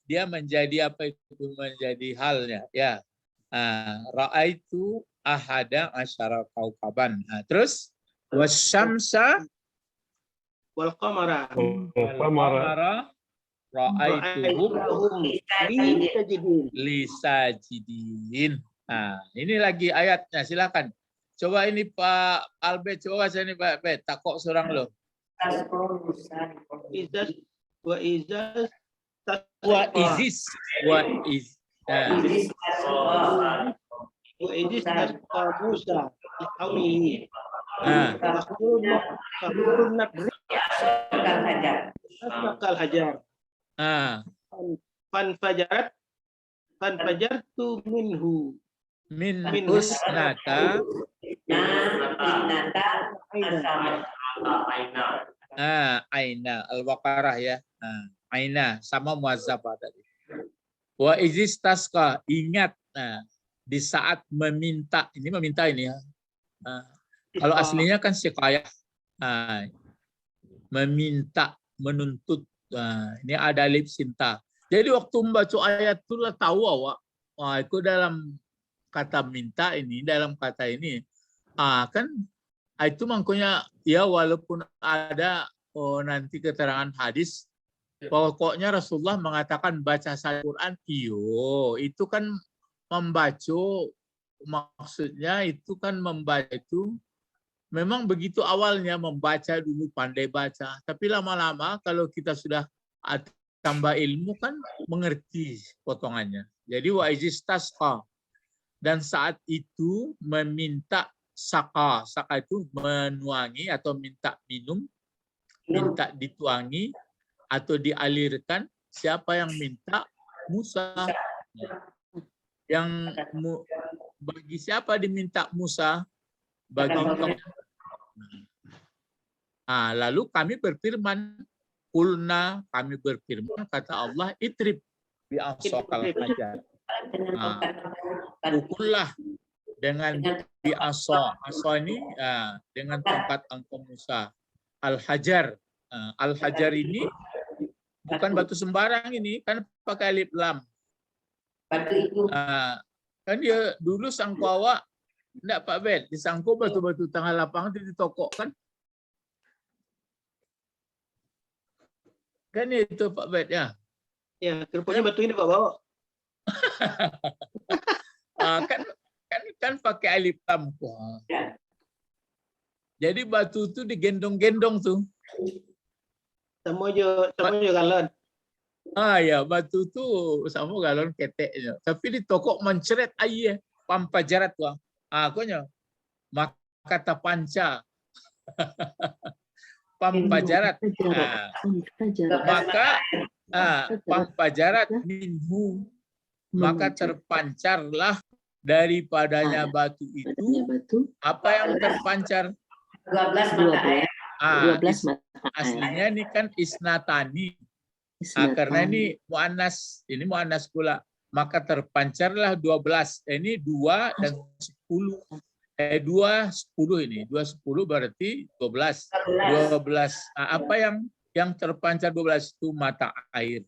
Dia menjadi apa itu, menjadi halnya, ya. Ra'aitu ahada asyara kaukaban. Terus wasyamsa wal qamara ra'aituhum lisajidin. Ini lagi ayatnya, silakan. Coba ini Pak Albert, coba saya ini Pak Albert, takok seorang lo. Wa fanfajartu minhu min husnata aina al-Baqarah, ya. Aina sama muazzabah tadi. Wa izistasqa, ingat. Di saat meminta, ini meminta ini, ya. Kalau aslinya kan siqayah. Meminta, menuntut. Ini ada alif sinta. Jadi waktu membaca ayat itu lah tahu awak. Itu dalam kata minta ini, dalam kata ini. Kan itu makanya ya, walaupun ada nanti keterangan hadis, pokoknya Rasulullah mengatakan baca Al-Quran, itu kan membaca, maksudnya itu kan membaca itu memang begitu awalnya, membaca dulu, pandai baca, tapi lama-lama kalau kita sudah tambah ilmu kan mengerti potongannya. Jadi wa izistasqa, dan saat itu meminta saka itu menuangi atau minta minum, minta dituangi atau dialirkan. Siapa yang minta? Musa. Yang bagi siapa diminta Musa? Bagi kaum. Lalu kami berfirman, kulna, kami berfirman, kata Allah, itrib bi asokal hajar. Pukullah dengan bi aso ini, dengan tongkat engkau Musa. Al-hajar ini bukan batu sembarang ini, kan pakai alif lam. Batu itu. Kan dia dulu sangku awak, enggak Pak Bet, disangku batu-batu tengah lapangan itu ditokok kan? Kan itu Pak Bet ya. Ya, rupanya batu ini Pak bawa. Kan pakai alif lam. Wah. Jadi batu itu digendong-gendong tuh. Sama juga galon. Ya, batu tuh sama galon keteknya. Tapi ditokok menceret air, pampajarat tuh. Akunya maka tapanca. Pampajarat. Maka pampajarat minhu. Maka terpancarlah daripadanya batu itu. Apa yang terpancar? 12 mata air. 12 mata air. Aslinya ini kan isnatani. Karena ini muannas pula. Maka terpancarlah 12. Ini 2 dan 10. 2 10 ini. 2 10 berarti 12. 12. Apa yang terpancar 12 itu mata air.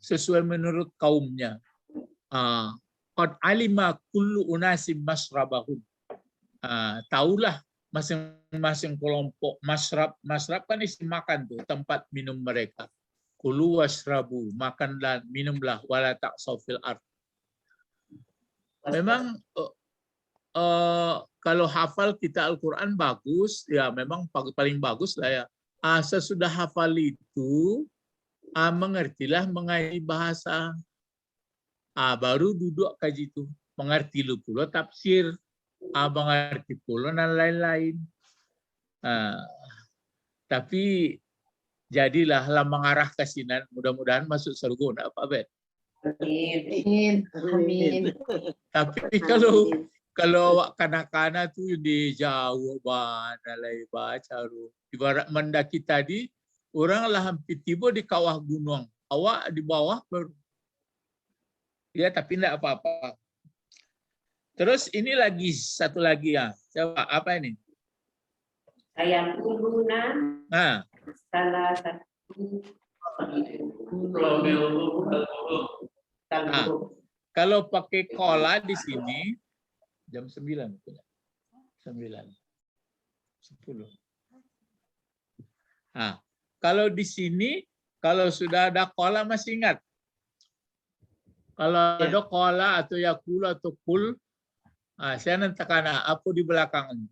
Sesuai menurut kaumnya. Qad alima kullu unasim masrabahum. Taulah masing-masing kelompok masrab kan isi makan tuh, tempat minum mereka. Kulu wasrabu, makan dan minumlah, wala ta'saw fil ard. Memang kalau hafal kita Al-Quran bagus, ya memang paling bagus lah ya. Sesudah hafal itu, mengertilah mengenai bahasa. Baru duduk kaji itu, mengerti lu pula tafsir. Mengerti pula dan lain-lain. Tapi jadilah mengarah ke sinan, mudah-mudahan masuk surga, enggak Pak Bet? Amin. Tapi kalau awak kanak-kanak tuh di Jawa lain baca lu. Ibarat mendaki tadi, orang lah hampir tiba di kawah gunung, awak di bawah baru. Ya tapi enggak apa-apa. Terus ini satu lagi ya. Coba apa ini? Saya kuluna salah satu. Kalau pakai kola di sini jam 9. 9. 10. Kalau di sini kalau sudah ada kola masih ingat? Kalau ada kola atau yakul atau kul, saya nanti karena apa di belakang ini.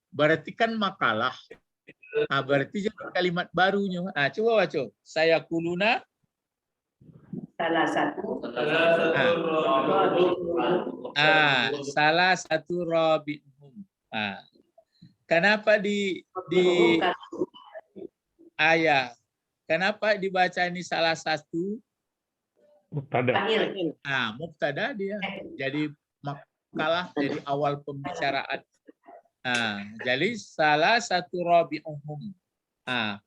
Berarti kan makalah. Berarti jadi kalimat barunya. Coba baca. Saya kuluna. Salah satu. Salah satu rabi'hum. Kenapa di ayat? Kenapa dibaca ini salah satu? Mubtada. Mubtada dia. Jadi makalah dari awal pembicaraan. Jadi salah satu rabi'uhum.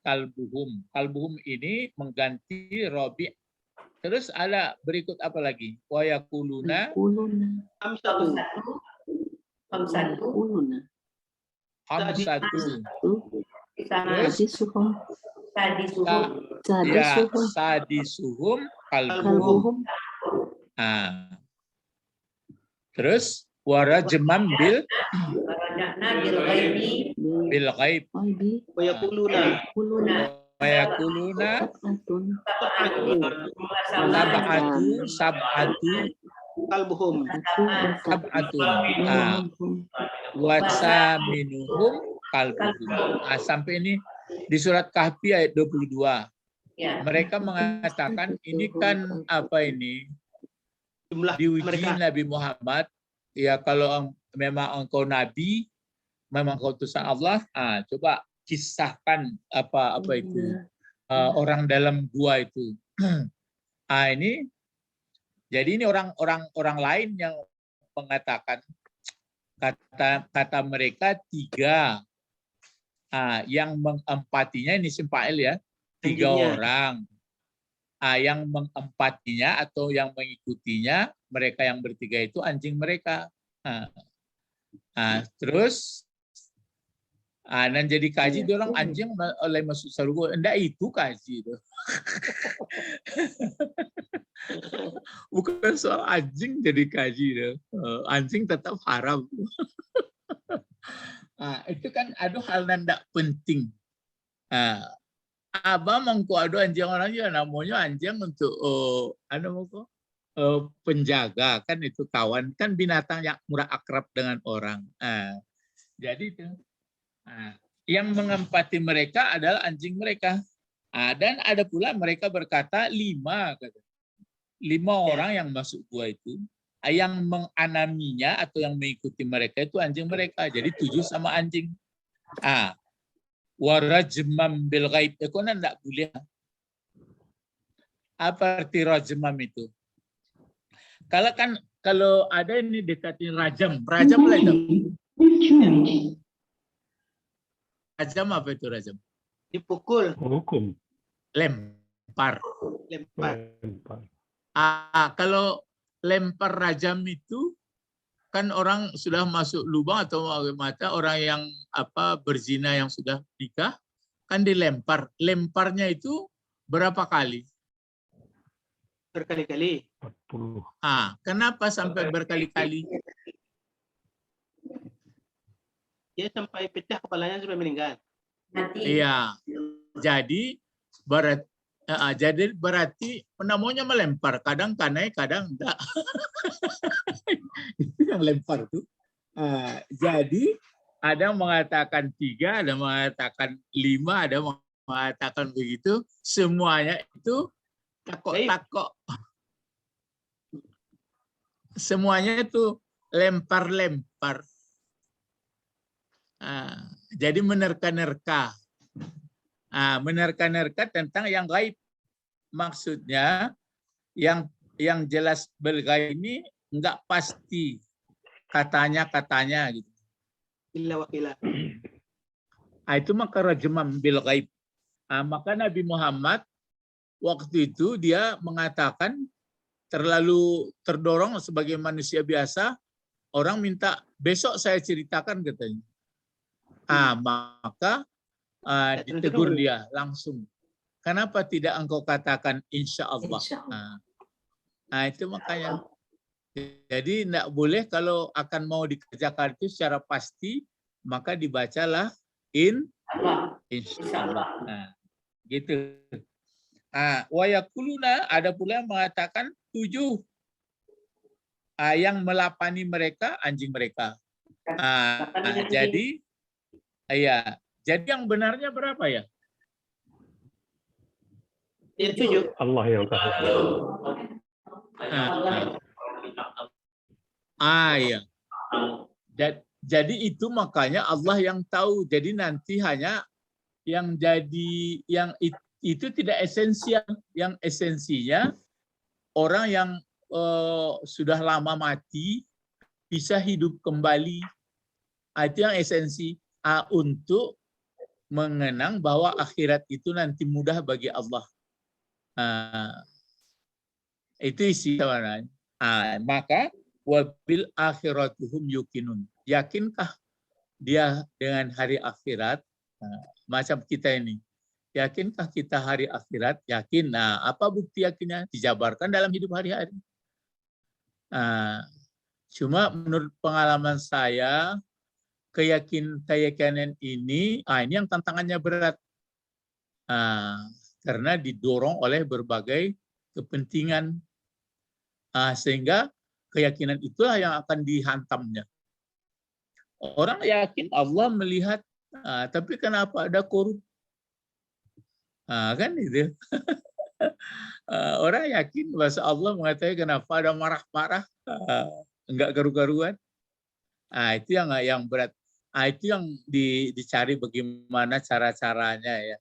Kalbuhum. Kalbuhum ini mengganti rabi'. Terus ada berikut apa lagi? Wa yaquluna Hamsatu. Sadisuhum kalbuhum. Terus warajman bil ghaib. Wa yaquluna sab'atu kalbuhum. wa saminuhum kalbuhum. Sampai ini di surat Kahfi ayat 22. Mereka mengatakan ini kan apa ini? Jumlah Diuji mereka. Nabi Muhammad, ya kalau memang engkau nabi, memang engkau utusan Allah, coba kisahkan apa itu orang dalam gua itu. Ini jadi ini orang lain yang mengatakan kata mereka 3. Yang mengempatinya ini Simpail ya, 3 orang. Yang mengempatinya atau yang mengikutinya, mereka yang bertiga itu anjing mereka. Terus Dan jadi kaji dia orang anjing oleh masuk surga. Enggak itu kaji itu. Bukan soal anjing jadi kaji itu. Anjing tetap haram. Itu kan ada hal yang tidak penting. Abang mengko ada anjing orang ya namanya anjing untuk penjaga kan itu kawan kan binatang yang murah akrab dengan orang. Jadi itu. Yang mengempati mereka adalah anjing mereka. Dan ada pula mereka berkata 5 orang yang masuk gua itu yang menganaminya atau yang mengikuti mereka itu anjing mereka. Jadi 7 sama anjing. Warajmam bil ghaib. Itu kan enggak boleh. Apa arti rajmam itu? Kalau ada ini dekatin rajam lah itu. Rajam apa itu rajam? Dipukul. Hukum. Lempar. Lempar. Kalau lempar rajam itu kan orang sudah masuk lubang atau mata orang yang berzina yang sudah nikah kan dilempar. Lemparnya itu berapa kali? Berkali-kali. 40. Kenapa sampai berkali-kali? Dia sampai pecah kepalanya sampai meninggal. Iya. Jadi berarti namanya melempar. Kadang kanai, kadang enggak. Itu yang lempar tuh. Jadi ada yang mengatakan 3, ada yang mengatakan 5, ada yang mengatakan begitu. Semuanya itu takok-takok. Semuanya itu lempar-lempar. Jadi menerka-nerka. Menerka-nerka tentang yang gaib. Maksudnya yang jelas belgaib ini enggak pasti katanya gitu. Illa wakila. Itu maka rajmam bil gaib. Maka Nabi Muhammad waktu itu dia mengatakan terlalu terdorong sebagai manusia biasa, orang minta besok saya ceritakan katanya. Maka ditegur dia langsung. Kenapa tidak engkau katakan insya Allah? Itu makanya. Jadi tidak boleh kalau akan mau dikerjakan itu secara pasti, maka dibacalah insya Allah. Gitu. Wa yaquluna, ada pula yang mengatakan 7 yang melapani mereka anjing mereka. Jadi yang benarnya berapa ya? 7. Allah yang tahu. Ya. Jadi itu makanya Allah yang tahu. Jadi nanti hanya yang jadi itu tidak esensial. Yang esensinya orang yang sudah lama mati bisa hidup kembali. Itu yang esensi. Untuk mengenang bahwa akhirat itu nanti mudah bagi Allah. Itu isi sebenarnya. Maka wabil akhiratuhum yukinun. Yakinkah dia dengan hari akhirat? Macam kita ini. Yakinkah kita hari akhirat? Yakin. Apa bukti yakinnya? Dijabarkan dalam hidup hari-hari. Cuma menurut pengalaman saya, keyakinan ini yang tantangannya berat. Karena didorong oleh berbagai kepentingan. Sehingga keyakinan itulah yang akan dihantamnya. Orang yakin Allah melihat, tapi kenapa ada korup? Kan itu. Orang yakin bahwa Allah mengatakan kenapa ada marah-marah, enggak garu-garuan. Itu yang berat. Itu yang dicari bagaimana cara-caranya ya.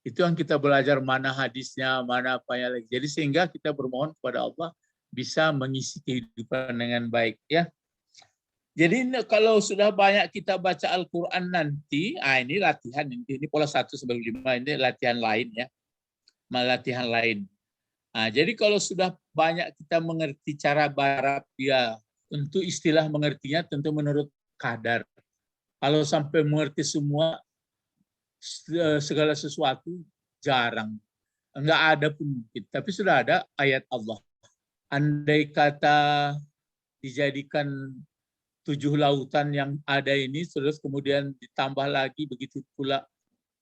Itu yang kita belajar, mana hadisnya, mana apanya lagi. Jadi sehingga kita bermohon kepada Allah bisa mengisi kehidupan dengan baik ya. Jadi kalau sudah banyak kita baca Al-Quran nanti, ini latihan, ini pola 1/5, ini latihan lain ya. Latihan lain. Jadi kalau sudah banyak kita mengerti cara Arab ya, tentu istilah mengertinya tentu menurut kadar. Kalau sampai mengerti semua segala sesuatu jarang. Enggak ada pun mungkin. Tapi sudah ada ayat Allah. Andai kata dijadikan 7 lautan yang ada ini, terus kemudian ditambah lagi begitu pula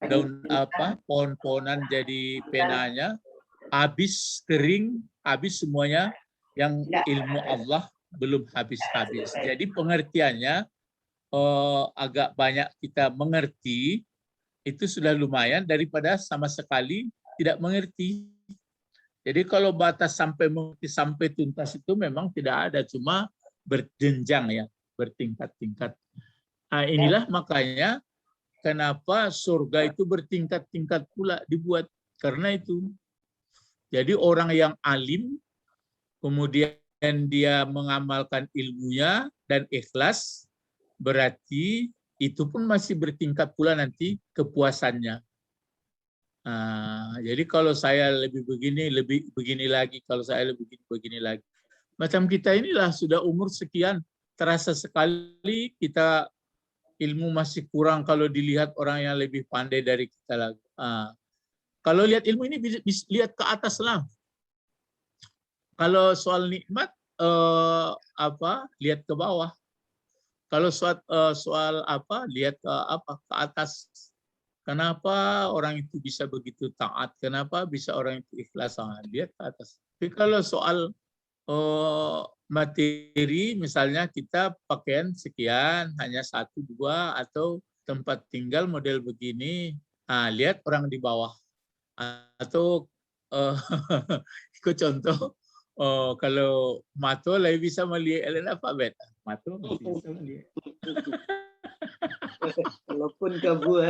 daun pohon-pohonan jadi penanya, habis kering, habis semuanya, yang ilmu Allah belum habis-habis. Jadi pengertiannya agak banyak kita mengerti, itu sudah lumayan daripada sama sekali tidak mengerti. Jadi kalau batas sampai mengerti sampai tuntas itu memang tidak ada, cuma berjenjang ya, bertingkat-tingkat. Nah, inilah makanya kenapa surga itu bertingkat-tingkat pula dibuat, karena itu. Jadi orang yang alim, kemudian dia mengamalkan ilmunya dan ikhlas, berarti itu pun masih bertingkat pula nanti kepuasannya. Jadi kalau saya lebih begini lagi, kalau saya lebih begini lagi. Macam kita inilah sudah umur sekian, terasa sekali kita ilmu masih kurang kalau dilihat orang yang lebih pandai dari kita lagi. Kalau lihat ilmu ini bisa lihat ke atas lah. Kalau soal nikmat lihat ke bawah. Kalau soal lihat ke atas. Kenapa orang itu bisa begitu taat? Kenapa bisa orang itu ikhlas? Lihat ke atas. Tapi kalau soal materi, misalnya kita pakaian sekian, hanya 1, 2, atau tempat tinggal model begini, lihat orang di bawah. Atau ikut contoh, kalau Mato lebih bisa melihat alfabet. Mato masih bisa melihat. Walaupun kabur.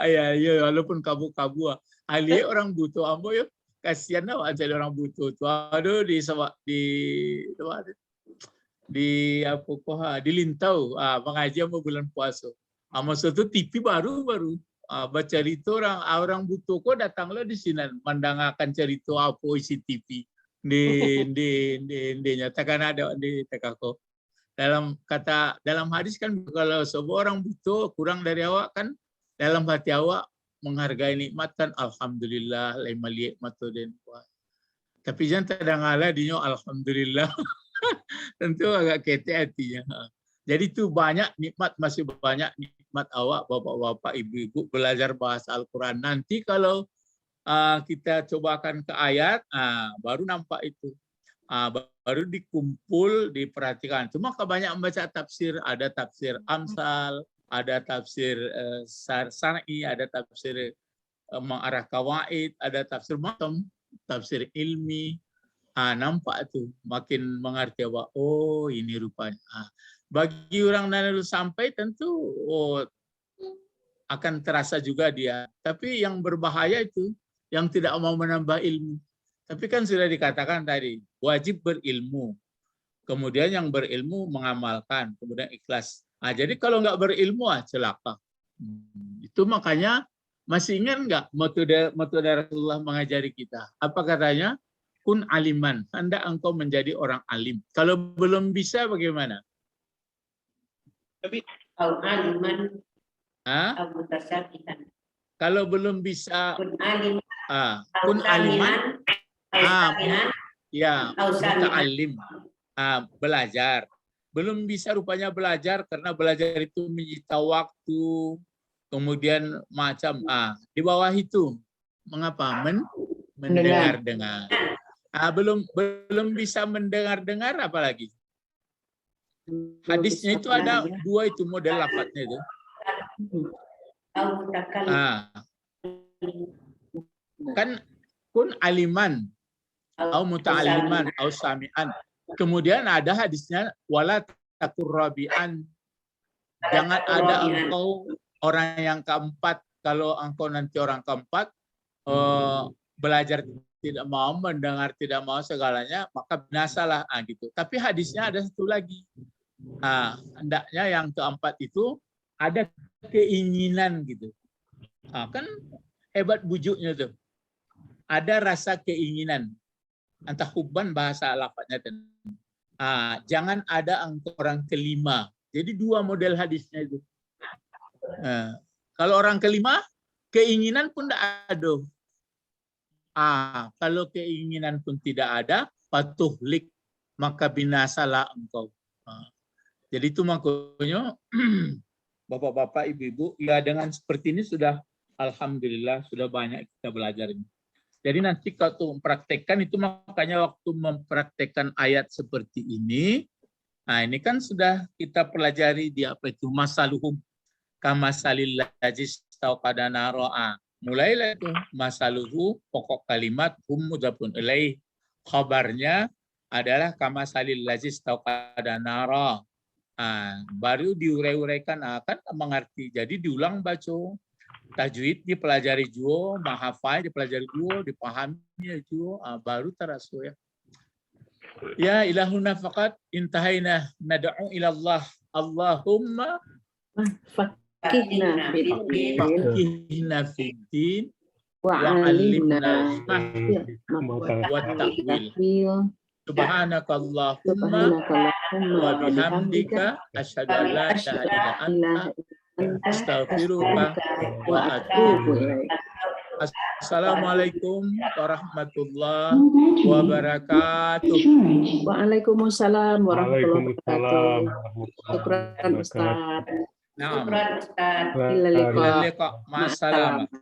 Ya, walaupun kabur. Ali orang butuh ambo yo. Kasihan awak jadi orang butuh tu. Aduh di Lintau, mengaji sama bulan puasa. Maksud itu TV baru. Baca cerita orang butuh kok datanglah di sini mendengarkan cerita apa isi TV. Di nyatakan ada di tekako. Dalam hadis kan kalau seorang butuh kurang dari awak kan, dalam hati awak menghargai nikmat kan, alhamdulillah lain melihat matu den. Tapi jangan terdengarlah dinyo alhamdulillah. Tentu agak kete hatinya. Jadi itu banyak nikmat, masih banyak nikmat awak bapak-bapak, ibu-ibu belajar bahasa Al-Qur'an. Nanti kalau kita cobakan ke ayat, baru nampak itu. Baru dikumpul, diperhatikan. Cuma kebanyakan baca tafsir, ada tafsir Amsal, ada tafsir Sar'i, ada tafsir mengarah kawaid, ada tafsir matam, tafsir ilmi. Nampak tuh, makin mengerti bahwa oh ini rupanya. Bagi orang yang sampai tentu akan terasa juga dia. Tapi yang berbahaya itu yang tidak mau menambah ilmu. Tapi kan sudah dikatakan tadi, wajib berilmu. Kemudian yang berilmu mengamalkan, kemudian ikhlas. Jadi kalau nggak berilmu, celaka. Itu makanya, masih ingat nggak moto dari Rasulullah mengajari kita? Apa katanya? Kun aliman, hendak engkau menjadi orang alim. Kalau belum bisa bagaimana? Tapi aliman, mutasyabihan. Kalau belum bisa, Kun alim, kun aliman, ya, muta'alim, belajar. Belum bisa rupanya belajar karena belajar itu menyita waktu, kemudian macam di bawah itu mengapa mendengar-dengar. Belum bisa mendengar-dengar apalagi. Hadisnya itu ada 2 itu model lafadznya itu. Kan kun aliman au muta'alliman au sami'an. Kemudian ada hadisnya wala takur rabi'an. Jangan ada engkau orang yang keempat. Kalau engkau nanti orang keempat belajar tidak mau, mendengar tidak mau segalanya, maka binasalah gitu. Tapi hadisnya ada satu lagi. Hendaknya yang keempat itu ada keinginan gitu. Kan hebat bujuknya tuh. Ada rasa keinginan. Entah hubban bahasa lafadznya. Jangan ada orang kelima. Jadi 2 model hadisnya itu. Nah, kalau orang kelima, keinginan pun tidak ada. Kalau keinginan pun tidak ada, patuhlik, maka binasalah engkau. Jadi itu makanya Bapak-bapak, Ibu-ibu, ya dengan seperti ini sudah alhamdulillah sudah banyak kita belajar ini. Jadi nanti kalau mempraktekkan itu, makanya waktu mempraktekkan ayat seperti ini, nah ini kan sudah kita pelajari di apa itu masaluhum kamasalil ladzis tauqada nara. Mulailah itu masaluhu, pokok kalimat hum mudhafun ilaih, khabarnya adalah kamasalil ladzis tauqada nara. Baru diurai-uraikan akan mengerti. Jadi diulang baca. Tajwid dipelajari juga, mahafai dipelajari juga, dipahami juga, baru terasa ya. Ya ilahuna faqat intahaina nad'u ila Allah. Allahumma fakihna faqihna fiddin wa wa alimna wa ta'wil. Subhanakallahumma wa bihamdika asyhadu an la ilaha illa anta astaghfiruka wa atubu ilaik. Assalamualaikum warahmatullahi wabarakatuh. Waalaikumsalam warahmatullahi Waalaikumsalam wabarakatuh. Syukran Ustaz. Nah, Syukran Ustaz. Ila liqa. masalah.